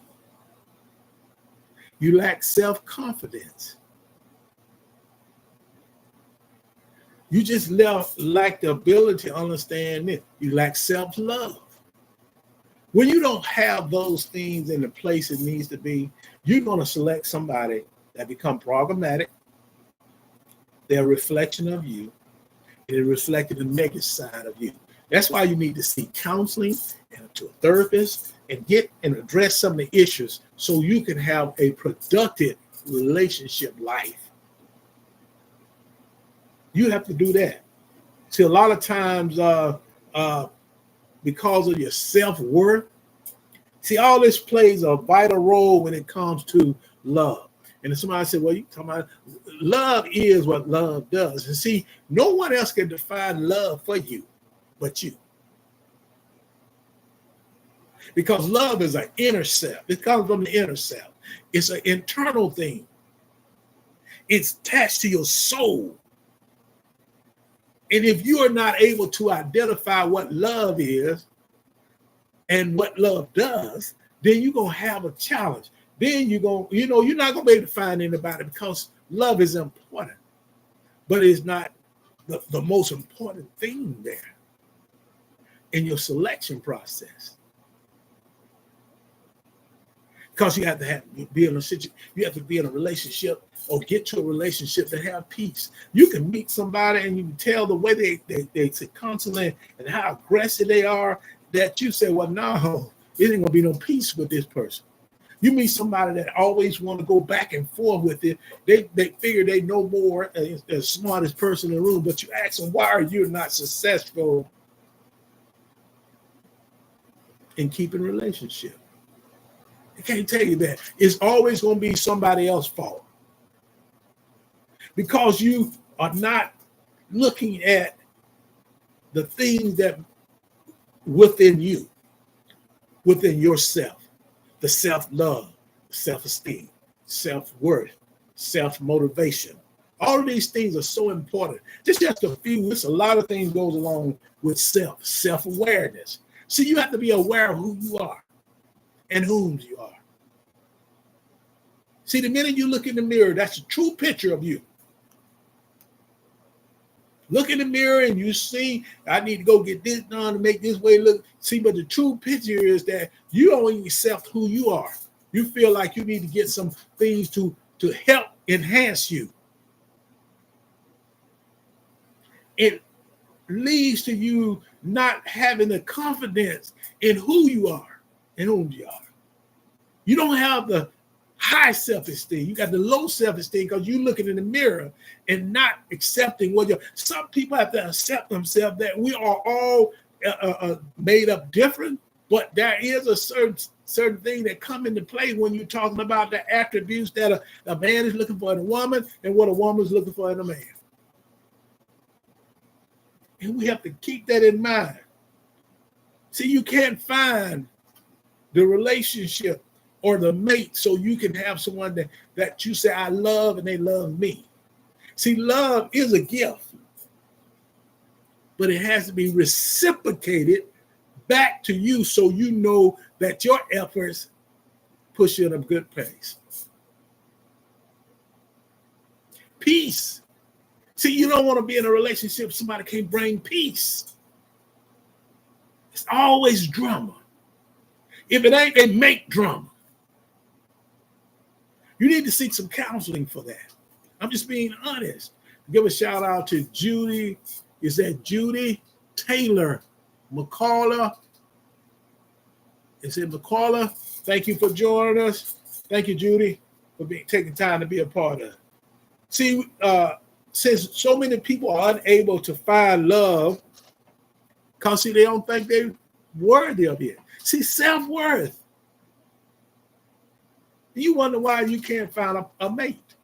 You lack self-confidence. You just lack the ability to understand it. You lack self-love. When you don't have those things in the place it needs to be, you're going to select somebody that become problematic. They're a reflection of you. And it reflected the negative side of you. That's why you need to seek counseling and to a therapist and get and address some of the issues so you can have a productive relationship life. You have to do that. See, a lot of times because of your self-worth, see, all this plays a vital role when it comes to love. And somebody said, well, you talking about love is what love does. And see, no one else can define love for you but you. Because love is an inner self. It comes from the inner self. It's an internal thing. It's attached to your soul. And if you are not able to identify what love is and what love does, then you're going to have a challenge. Then you're not going to be able to find anybody because love is important. But it's not the most important thing there in your selection process. Because you have to be in a relationship or get to a relationship that have peace. You can meet somebody and you can tell the way they constantly and how aggressive they are that you say, well, no, it ain't gonna be no peace with this person. You meet somebody that always want to go back and forth with it. They figure they know more, the smartest person in the room, but you ask them, why are you not successful in keeping a relationship? I can't tell you that. It's always going to be somebody else's fault because you are not looking at the things that within you, within yourself, the self-love, self-esteem, self-worth, self-motivation. All of these things are so important. Just a few, a lot of things goes along with self-awareness. See, you have to be aware of who you are and whom you are. See, the minute you look in the mirror, that's a true picture of you. Look in the mirror and you see, I need to go get this done to make this way look. See, but the true picture is that you don't even accept who you are. You feel like you need to get some things to help enhance you. It leads to you not having the confidence in who you are and whom you are. You don't have the high self-esteem. You got the low self-esteem because you're looking in the mirror and not accepting what you're. Some people have to accept themselves that we are all made up different, but there is a certain thing that come into play when you're talking about the attributes that a man is looking for in a woman and what a woman is looking for in a man. And we have to keep that in mind. See, you can't find the relationship or the mate so you can have someone that you say, I love, and they love me. See, love is a gift, but it has to be reciprocated back to you so you know that your efforts push you in a good place. Peace. See, you don't want to be in a relationship somebody can't bring peace. It's always drama. If it ain't, they make drama. You need to seek some counseling for that. I'm just being honest. Give a shout out to Judy. Is that Judy Taylor McCullough? Is it McCullough? Thank you for joining us. Thank you, Judy, for taking time to be a part of it. See, since so many people are unable to find love, because see, they don't think they're worthy of it. See, self-worth. You wonder why you can't find a mate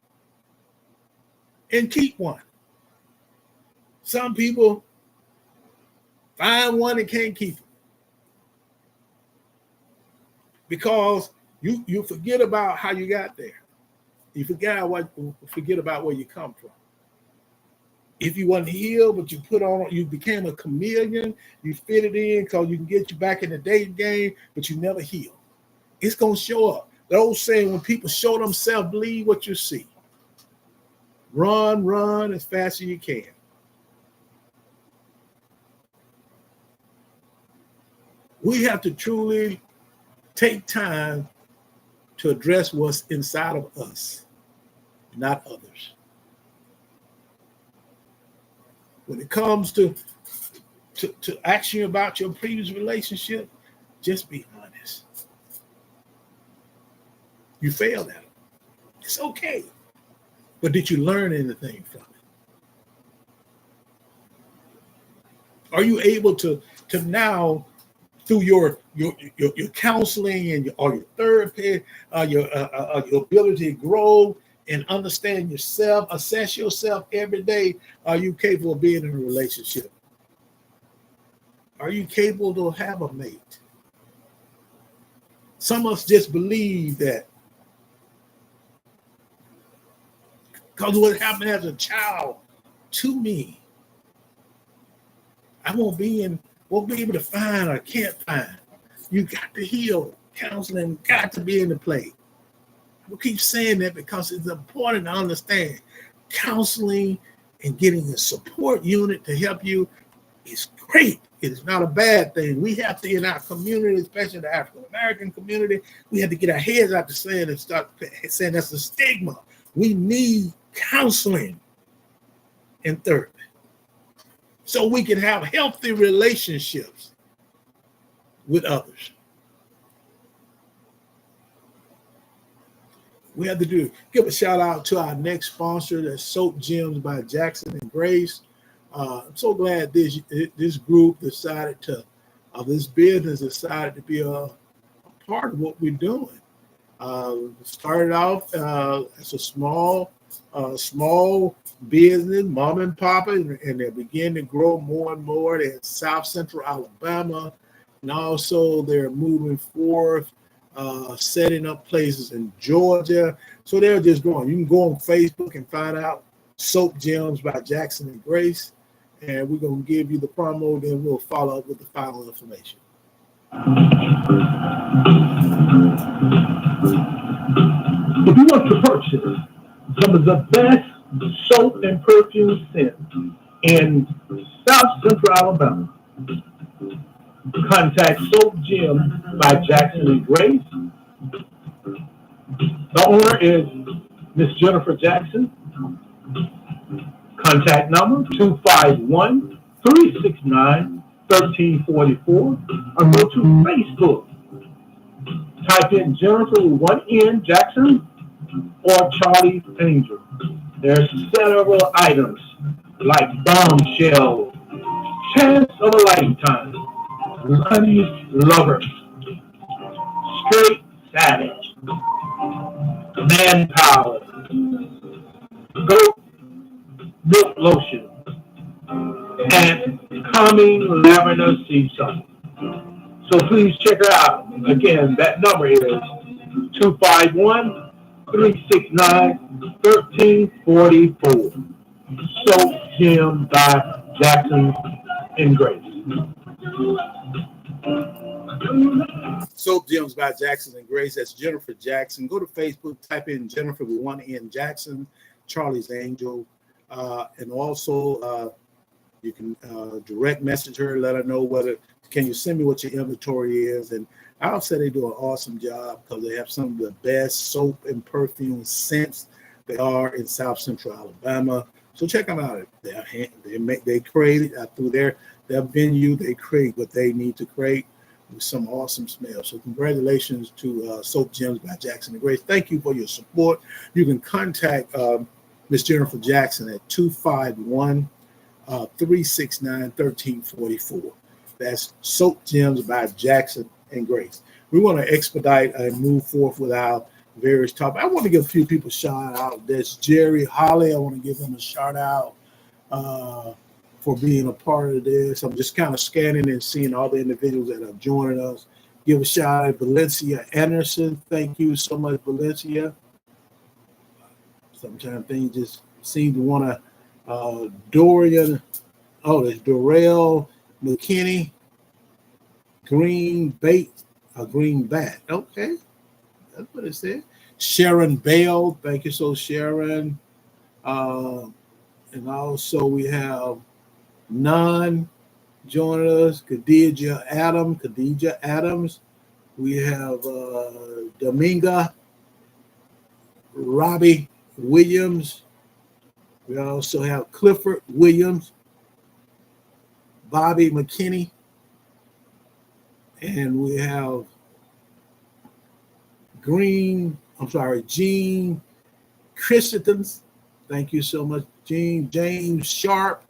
and keep one. Some people find one and can't keep it because you forget about how you got there. You forget about where you come from. If you wasn't healed, but you became a chameleon, you fit it in because you can get you back in the dating game, but you never heal. It's going to show up. The old saying, when people show themselves, believe what you see. Run as fast as you can. We have to truly take time to address what's inside of us, not others. When it comes to asking about your previous relationship, just be honest. You failed at it. It's okay. But did you learn anything from it? Are you able to now, through your counseling and your therapy, your ability to grow and understand yourself, assess yourself every day, are you capable of being in a relationship? Are you capable to have a mate? Some of us just believe that because of what happened as a child to me, I won't be able to find or can't find. You got to heal. Counseling got to be in the play. I will keep saying that because it's important to understand counseling and getting a support unit to help you is great. It is not a bad thing. We have to, in our community, especially the African American community, we have to get our heads out the sand and start saying that's a stigma. We need counseling and therapy so we can have healthy relationships with others. We have to give a shout out to our next sponsor, that's Soap Gems by Jackson and Grace. I'm so glad this group decided this business decided to be a part of what we're doing. Started off as a small business, mom and papa, and they begin to grow more and more. They're in South Central Alabama, and also they're moving forth, setting up places in Georgia. So they're just growing. You can go on Facebook and find out Soap Gems by Jackson and Grace, and we're going to give you the promo, then we'll follow up with the final information. If you want to purchase some of the best soap and perfume scents in South Central Alabama, contact Soap Gems by Jackson and Grace. The owner is Miss Jennifer Jackson. Contact number 251-369-1344, or go to Facebook. Type in Jennifer with one N, Jackson, or Charlie's Angel. There's several items like Bombshell, Chance of a Lifetime, Lonnie's Lover, Straight Savage, Manpower, Goat Milk Lotion, and Calming Lavender Sea Salt. So please check her out. Again, that number is 251-369-1344. Soap Gem by Jackson and Grace. Soap Gems by Jackson and Grace. That's Jennifer Jackson. Go to Facebook, type in Jennifer with one N, Jackson, Charlie's Angel. And also you can direct message her, let her know can you send me what your inventory is. And I'll say they do an awesome job because they have some of the best soap and perfume scents they are in South Central Alabama. So check them out. They create through their venue, they create what they need to create with some awesome smells. So congratulations to Soap Gems by Jackson and Grace. Thank you for your support. You can contact Miss Jennifer Jackson at 251-369-1344. That's Soap Gems by Jackson and Grace. We want to expedite and move forth with our various topics. I want to give a few people a shout out. There's Jerry Holly. I want to give him a shout out for being a part of this. I'm just kind of scanning and seeing all the individuals that are joining us. Give a shout out to Valencia Anderson. Thank you so much, Valencia. Sometimes things just seem to want to Dorian, there's Dorrell McKinney, Green Bait, a Green Bat. Okay, that's what it said. Sharon Bell, thank you, so Sharon. And also we have Nan joining us, Khadijah Adams. We have Dominga, Robbie Williams. We also have Clifford Williams, Bobby McKinney, and we have Gene Christensen. Thank you so much, Gene. James Sharp,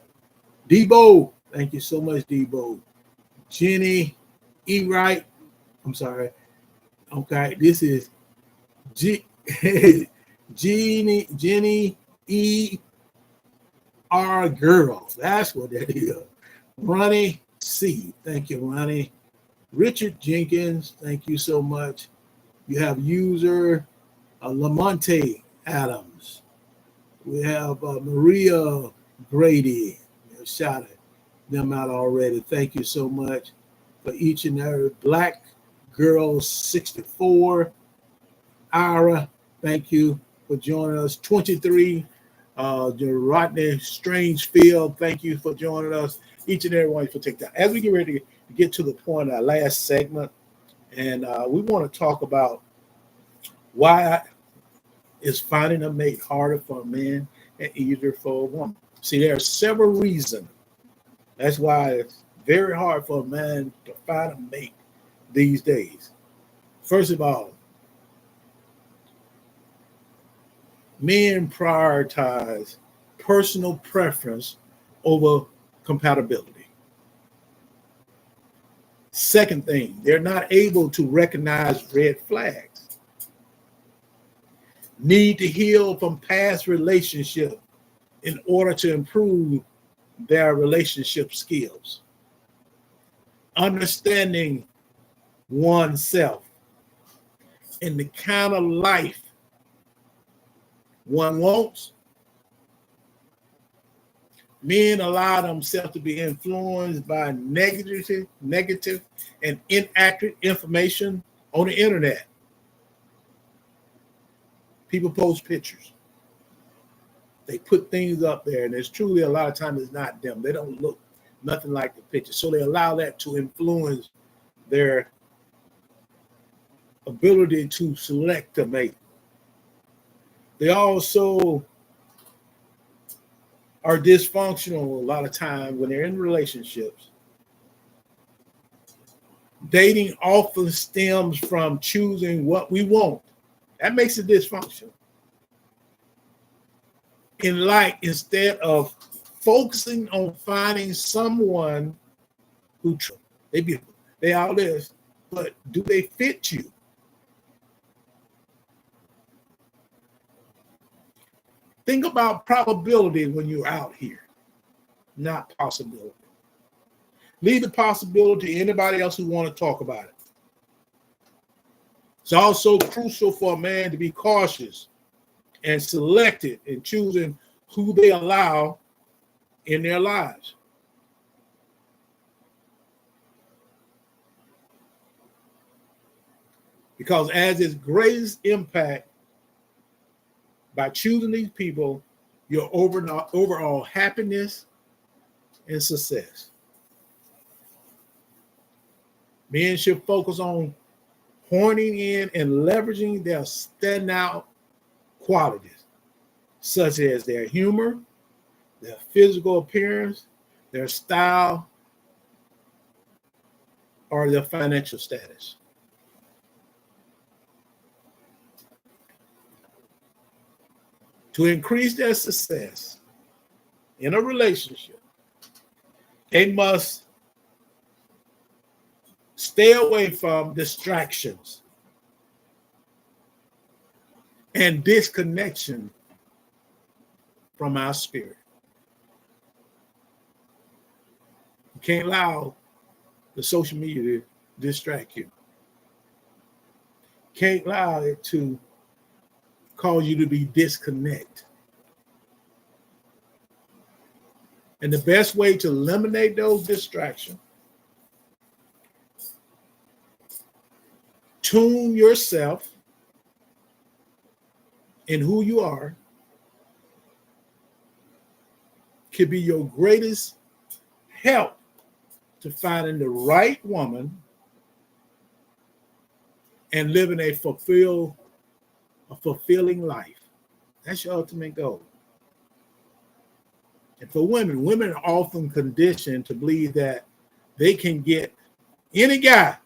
Debo. Thank you so much, Debo. Jenny E. Wright. I'm sorry. Okay, this is Jenny E. R. Girl. That's what that is. Ronnie C. Thank you, Ronnie. Richard Jenkins. Thank you so much. You have user Lamonte Adams. We have Maria Grady. Shout them out already. Thank you so much for each and every. Black Girl 64. Ira, thank you for joining us. 23. Rodney Strangefield, thank you for joining us. Each and every one for taking time. As we get ready to get to the point of our last segment, and we want to talk about why is finding a mate harder for a man and easier for a woman. See, there are several reasons. That's why it's very hard for a man to find a mate these days. First of all, men prioritize personal preference over compatibility. Second thing, they're not able to recognize red flags. Need to heal from past relationships in order to improve their relationship skills. Understanding oneself and the kind of life one wants. Men allow themselves to be influenced by negative and inaccurate information on the internet. People post pictures. They put things up there, and it's truly a lot of times it's not them. They don't look nothing like the picture. So they allow that to influence their ability to select a mate. They also are dysfunctional a lot of times when they're in relationships. Dating often stems from choosing what we want. That makes it dysfunctional. Instead of focusing on finding someone who they all this, but do they fit you? Think about probability when you're out here, not possibility. Leave the possibility to anybody else who want to talk about it. It's also crucial for a man to be cautious and selected in choosing who they allow in their lives. Because as its greatest impact by choosing these people, your overall happiness and success. Men should focus on honing in and leveraging their standout qualities, such as their humor, their physical appearance, their style, or their financial status. To increase their success in a relationship, they must stay away from distractions and disconnection from our spirit. You can't allow the social media to distract you. Can't allow it to cause you to be disconnected. And the best way to eliminate those distractions, tune yourself in who you are, could be your greatest help to finding the right woman and living a fulfilling life. That's your ultimate goal. And for women are often conditioned to believe that they can get any guy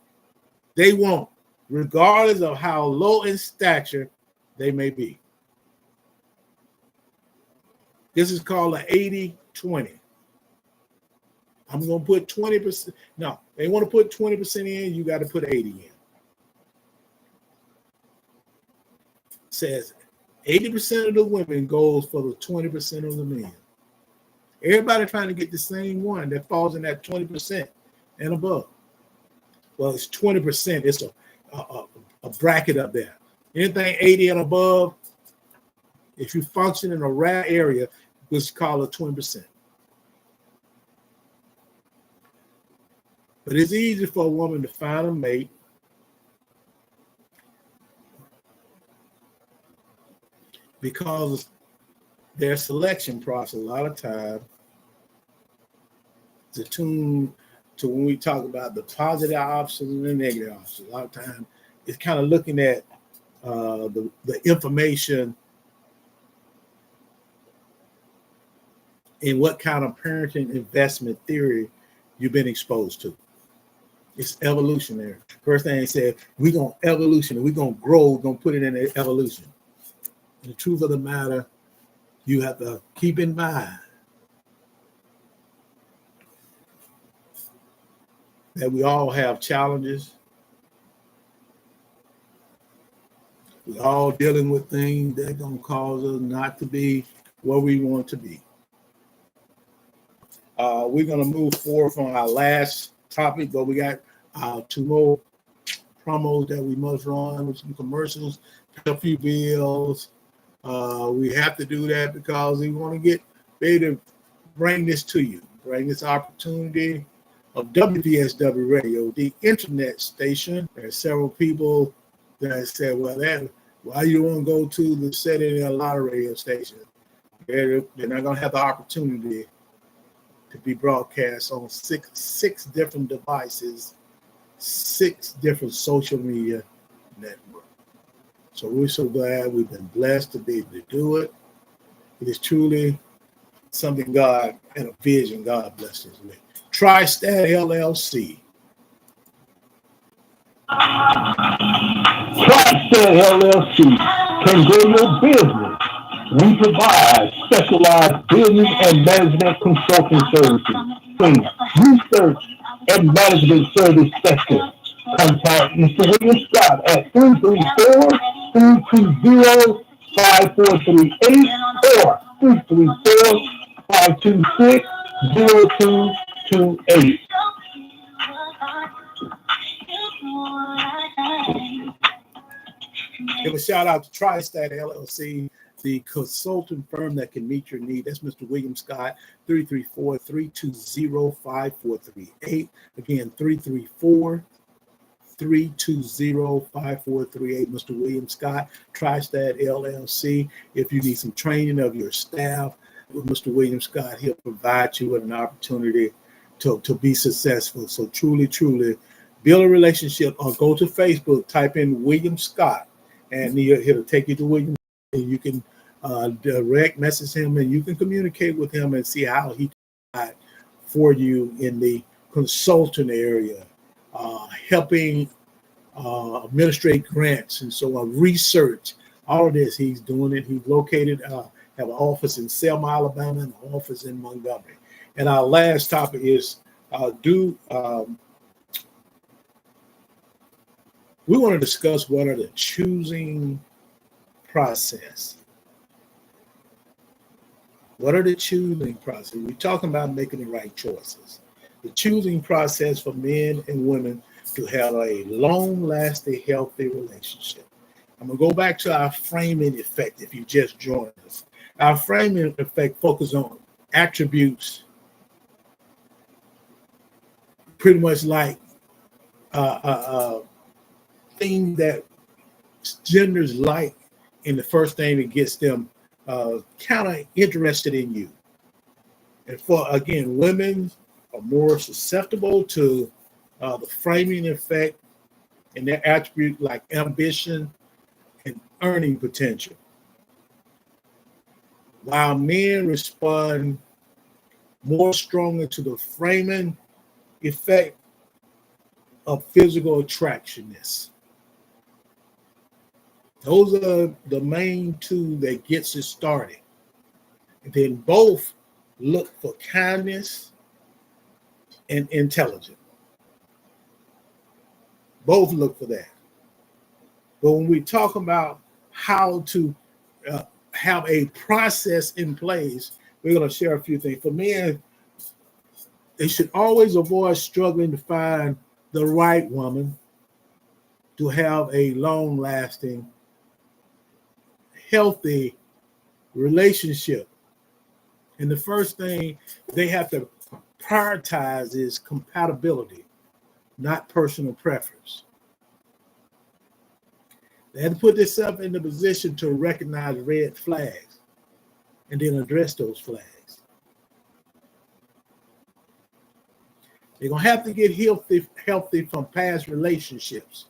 they want, regardless of how low in stature they may be. This is called an 80-20. I'm going to put 20%. No, they want to put 20% in, you got to put 80 in. It says 80% of the women goes for the 20% of the men. Everybody trying to get the same one that falls in that 20% and above. Well, it's 20%. It's a bracket up there. Anything 80 and above, if you function in a rare area, let's call it 20%. But it's easy for a woman to find a mate because their selection process, a lot of time, is attuned to when we talk about the positive options and the negative options. A lot of time, it's kind of looking at the information in what kind of parenting investment theory you've been exposed to. It's evolutionary. First thing they said, we're going to evolution, we're going to grow, we're going to put it in evolution. And the truth of the matter, you have to keep in mind that we all have challenges. We're all dealing with things that are going to cause us not to be where we want to be. We're going to move forward from our last topic, but we got 2 more promos that we must run with some commercials, a few bills. We have to do that because we want to get ready to bring this to you, bring this opportunity of WPSW Radio, the internet station. There are several people that said, well, why you want to go to the setting in a lot of radio stations? They're not going to have the opportunity to be broadcast on six different devices, 6 different social media networks. So we're so glad we've been blessed to be able to do it. It is truly something God and a vision God blessed us with. TriStat LLC. TriStat LLC can grow your business. We provide specialized business and management consulting services in research and management service sector. Contact Mr. William Scott at 334-320-5438 or 334-526-0228. Give a shout out to TriStat LLC, the consultant firm that can meet your need. That's Mr. William Scott, 334-320-5438. Again, 334-320-5438. Mr. William Scott, TriStat LLC. If you need some training of your staff with Mr. William Scott, he'll provide you with an opportunity to be successful. So truly, build a relationship or go to Facebook, type in William Scott, and he'll take you to William, and you can direct message him, and you can communicate with him and see how he can provide for you in the consultant area, helping administrate grants and so on, research, all of this. He's doing it. He's located, have an office in Selma, Alabama, and an office in Montgomery. And our last topic is we want to discuss what are the choosing process. What are the choosing process? We're talking about making the right choices. The choosing process for men and women to have a long-lasting, healthy relationship. I'm going to go back to our framing effect if you just joined us. Our framing effect focuses on attributes pretty much like thing that genders like, and the first thing that gets them kind of interested in you. And for, again, women are more susceptible to the framing effect and their attribute like ambition and earning potential, while men respond more strongly to the framing effect of physical attractionness. Those are the main two that gets it started. And then both look for kindness and intelligence. Both look for that. But when we talk about how to have a process in place, we're going to share a few things. For men, they should always avoid struggling to find the right woman to have a long-lasting, healthy relationship. And the first thing they have to prioritize is compatibility, not personal preference. They have to put themselves in the position to recognize red flags and then address those flags. They're going to have to get healthy from past relationships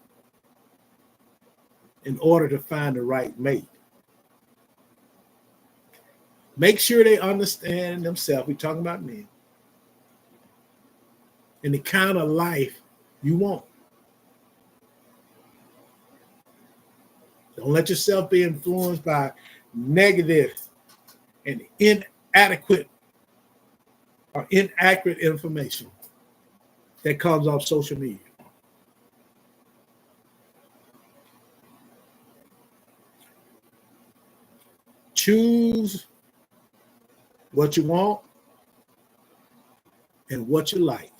in order to find the right mate. Make sure they understand themselves. We're talking about men. And the kind of life you want. Don't let yourself be influenced by negative and inadequate or inaccurate information that comes off social media. Choose what you want and what you like.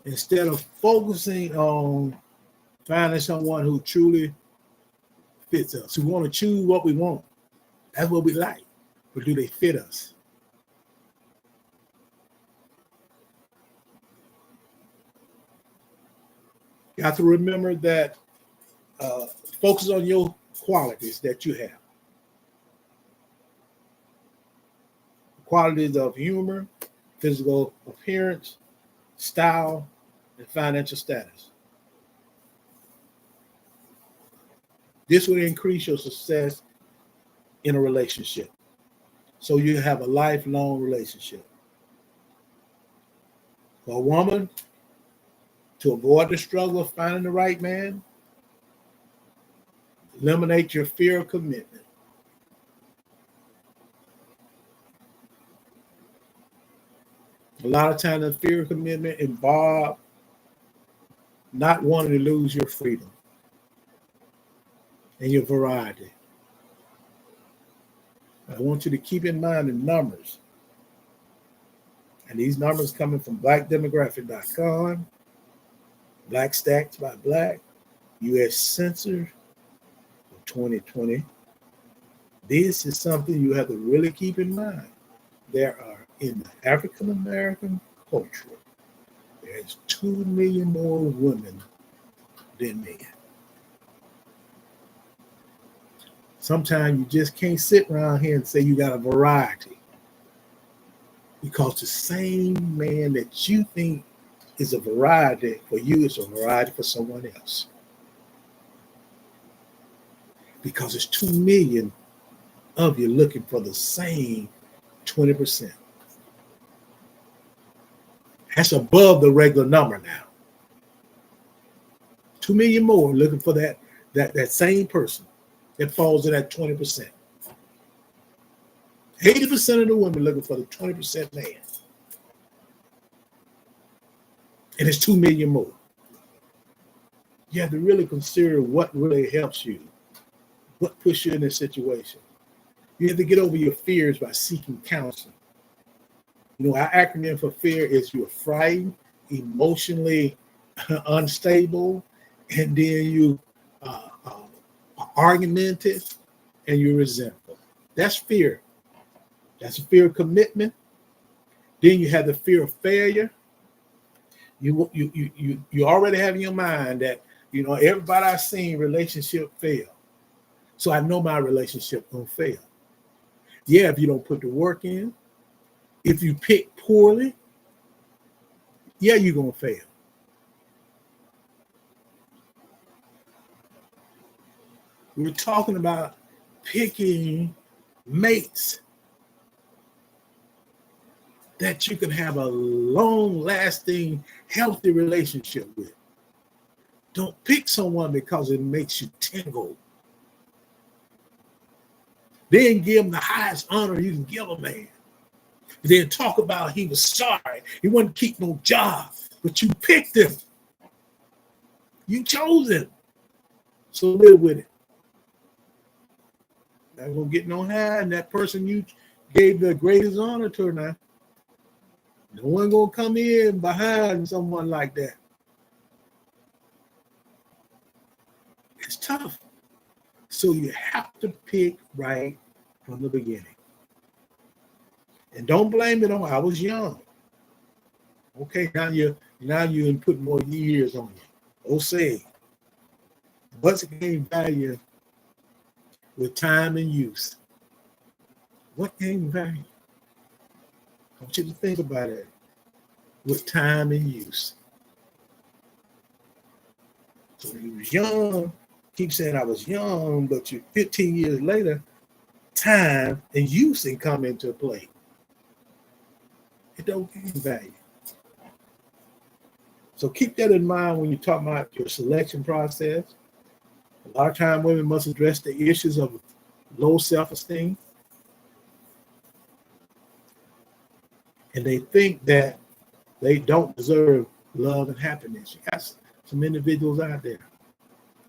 Instead of focusing on finding someone who truly fits us. We want to choose what we want. That's what we like. But do they fit us? You have to remember that focus on your qualities that you have. Qualities of humor, physical appearance, style, and financial status. This will increase your success in a relationship. So you have a lifelong relationship. For a woman, to avoid the struggle of finding the right man, eliminate your fear of commitment. A lot of times the fear of commitment involves not wanting to lose your freedom and your variety. I want you to keep in mind the numbers. And these numbers coming from blackdemographic.com, Black Stats by Black, U.S. Census for 2020. This is something you have to really keep in mind. There are, in the African American culture, there's 2 million more women than men. Sometimes you just can't sit around here and say you got a variety, because the same man that you think is a variety for you is a variety for someone else. Because it's 2 million of you looking for the same 20%. That's above the regular number now. 2 million more looking for that same person that falls in that 20%. 80% of the women looking for the 20% man. And it's 2 million more. You have to really consider what really helps you, what puts you in this situation. You have to get over your fears by seeking counseling. You know, our acronym for fear is you're frightened, emotionally unstable, and then you are argumentative, and you're resentful. That's fear. That's a fear of commitment Then you have the fear of failure. You already have in your mind that, you know, everybody I've seen relationship fail. So I know my relationship gonna fail. Yeah, if you don't put the work in, if you pick poorly, yeah, you're gonna fail. We're talking about picking mates that you can have a long-lasting, healthy relationship with. Don't pick someone because it makes you tingle. Then give them the highest honor you can give a man. And then talk about he was sorry. He wouldn't keep no job, but you picked him. You chose him. So live with it. Not gonna get no high, and that person you gave the greatest honor to now. No one gonna come in behind someone like that. It's tough. So you have to pick right from the beginning. And don't blame it on I was young. Okay, now you put more years on you. Oh, say, what's gain value with time and use? What gain value? I want you to think about it with time and use. So when you was young, keep saying I was young, but you 15 years later, time and use can come into play. It don't gain value. So keep that in mind when you talk about your selection process. A lot of time women must address the issues of low self-esteem. And they think that they don't deserve love and happiness. You got some individuals out there.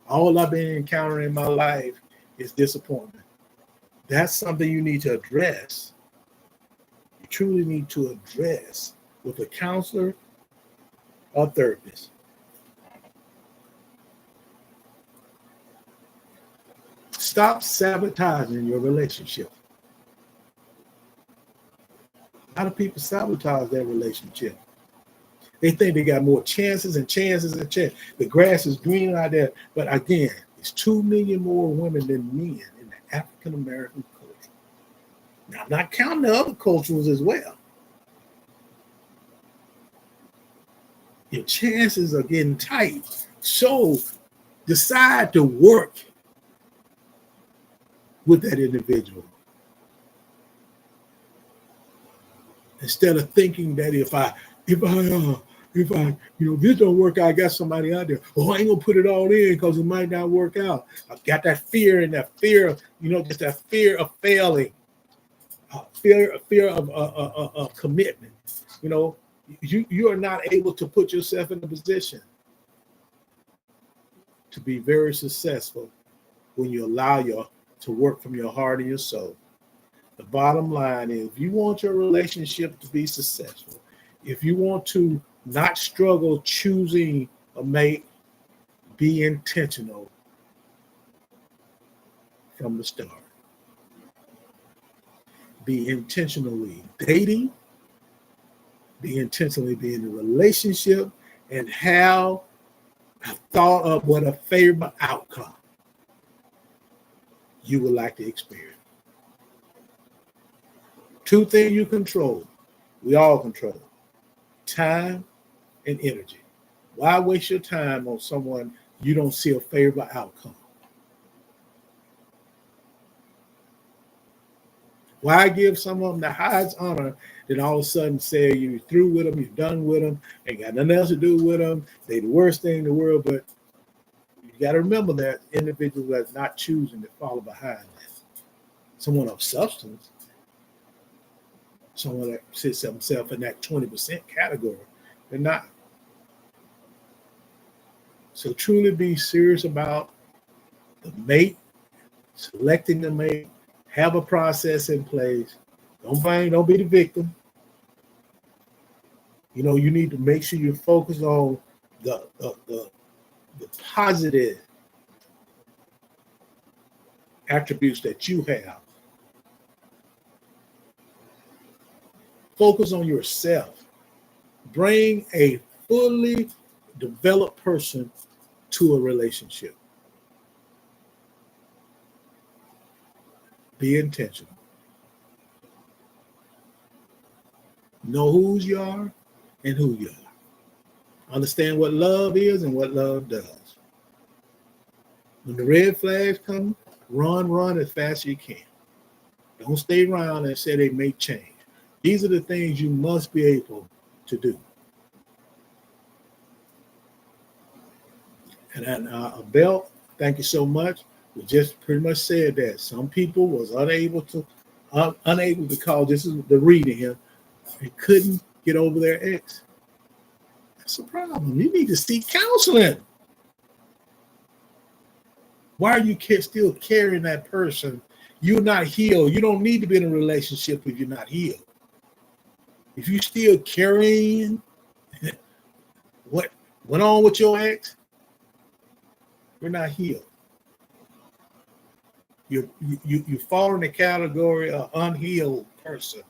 All I've been encountering in my life is disappointment. That's something you need to address. You truly need to address with a counselor or therapist. Stop sabotaging your relationship. A lot of people sabotage their relationship. They think they got more chances and chances and chances. The grass is green out there. But again, it's 2 million more women than men in the African American culture. Now, I'm not counting the other cultures as well. Your chances are getting tight. So decide to work with that individual. Instead of thinking that if this don't work out, I got somebody out there. Oh, I ain't gonna put it all in because it might not work out. I've got that fear and that fear of, just that fear of failing, fear of commitment. You are not able to put yourself in a position to be very successful when you allow to work from your heart and your soul. The bottom line is, if you want your relationship to be successful, if you want to not struggle choosing a mate, be intentional from the start. Be intentionally dating, be intentionally being in a relationship, and have a thought of what a favorable outcome you would like to experience. 2 things you control, we all control: time and energy. Why waste your time on someone you don't see a favorable outcome? Why give someone the highest honor, then all of a sudden say you're through with them, you're done with them, ain't got nothing else to do with them, they the worst thing in the world? But you got to remember that individual that's not choosing to follow behind that. Someone of substance, someone that sits himself in that 20% category, they're not. So truly be serious about the mate, selecting the mate, have a process in place. Don't blame, don't be the victim. You need to make sure you focus on the positive attributes that you have. Focus on yourself. Bring a fully developed person to a relationship. Be intentional. Know whose you are and who you are. Understand what love is and what love does. When the red flags come, run as fast as you can. Don't stay around and say they may change. These are the things you must be able to do. And Bell, thank you so much. We just pretty much said that some people was unable because this is the reading here. They couldn't get over their ex. That's a problem. You need to seek counseling. Why are you still carrying that person? You're not healed. You don't need to be in a relationship if you're not healed. If you're still carrying what went on with your ex, you're not healed. You fall in the category of unhealed person,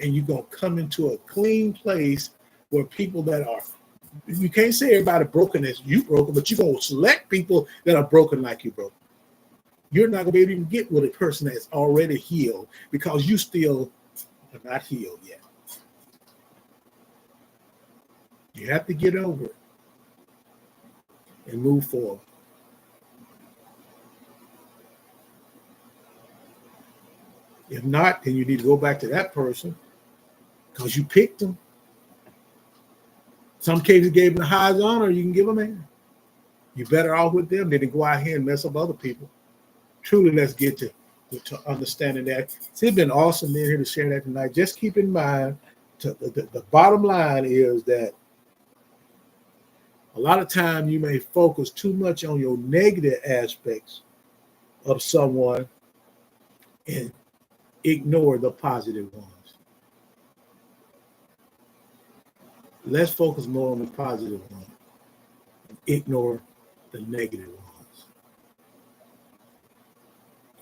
and you're going to come into a clean place where people that are, you can't say everybody broken as you broken, but you're going to select people that are broken like you broken. You're not going to be able to even get with a person that's already healed because you still are not healed yet. You have to get over it and move forward. If not, then you need to go back to that person because you picked them. Some cases gave them the highest honor you can give them in. You're better off with them than to go out here and mess up other people. Truly, let's get to understanding that. It's been awesome being here to share that tonight. Just keep in mind, the bottom line is that a lot of time you may focus too much on your negative aspects of someone and ignore the positive ones. Let's focus more on the positive ones. Ignore the negative ones.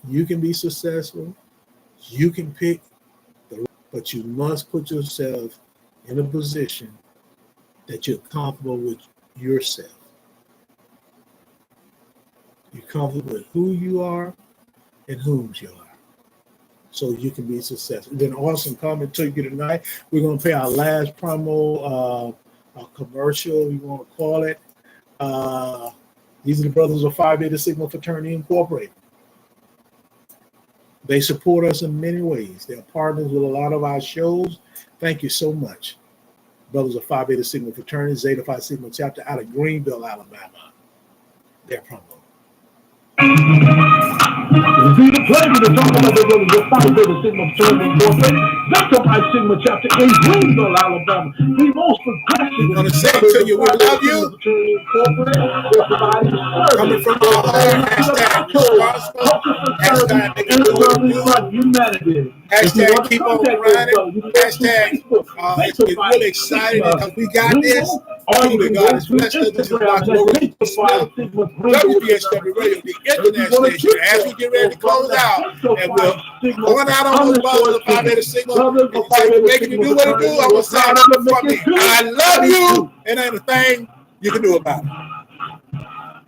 You can be successful. You can pick, but you must put yourself in a position that you're comfortable with yourself. You're comfortable with who you are and whose you are, so you can be successful. It's been awesome coming to you tonight. We're going to play our last promo commercial, you want to call it. These are the Brothers of Phi Beta Sigma Fraternity Incorporated. They support us in many ways. They're partners with a lot of our shows. Thank you so much. Brothers of Phi Beta Sigma Fraternity, Zeta Phi Sigma chapter out of Greenville, Alabama. Their promo. It's been a pleasure to talk about the Brothers of Phi Beta Sigma Fraternity Incorporated, Delta Phi Sigma chapter in Greenville, Alabama. The most progressive. I want to say to you, we love you. Coming from our heart, hashtag responsible, hashtag making good what we do. Hashtag keep on grinding. Hashtag it's really exciting because we got this. Truly, God has blessed us. This is Dr. Maurice Smith, WBSW Radio, the internet station. As we get ready to close out, and we're going out on those Brothers of Phi Beta Sigma, and you say we're making you do what it do, I will say it from me. I love you, and ain't a thing you can do about it.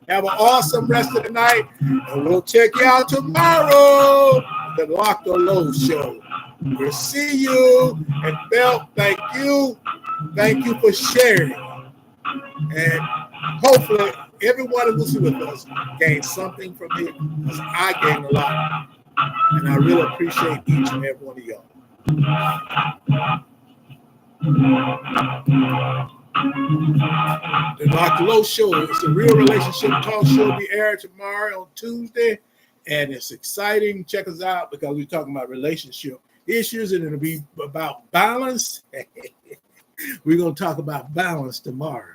Have an awesome rest of the night, and we'll check you out tomorrow. The Lock the Low Show. We'll see you. And Bell, thank you. Thank you for sharing. And hopefully everyone who was with us gained something from it, because I gained a lot. And I really appreciate each and every one of y'all. The Dr. Low Show is a real relationship talk show. We air tomorrow on Tuesday, and it's exciting. Check us out because we're talking about relationship issues, and it'll be about balance. We're going to talk about balance tomorrow.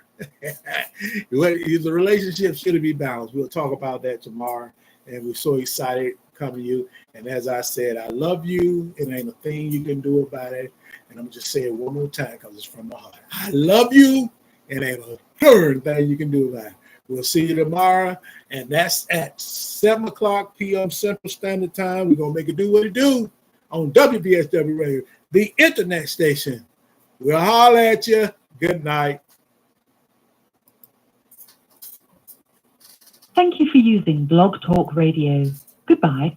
The relationship should be balanced. We'll talk about that tomorrow, and we're so excited to come to you. And as I said, I love you. It ain't a thing you can do about it. And I'm just saying it one more time because it's from the heart. I love you, and ain't a thing you can do about it. We'll see you tomorrow, and that's at 7 o'clock p.m. Central Standard Time. We're going to make it do what it do on WBSW Radio, the internet station. We'll holler at you. Good night. Thank you for using Blog Talk Radio. Goodbye.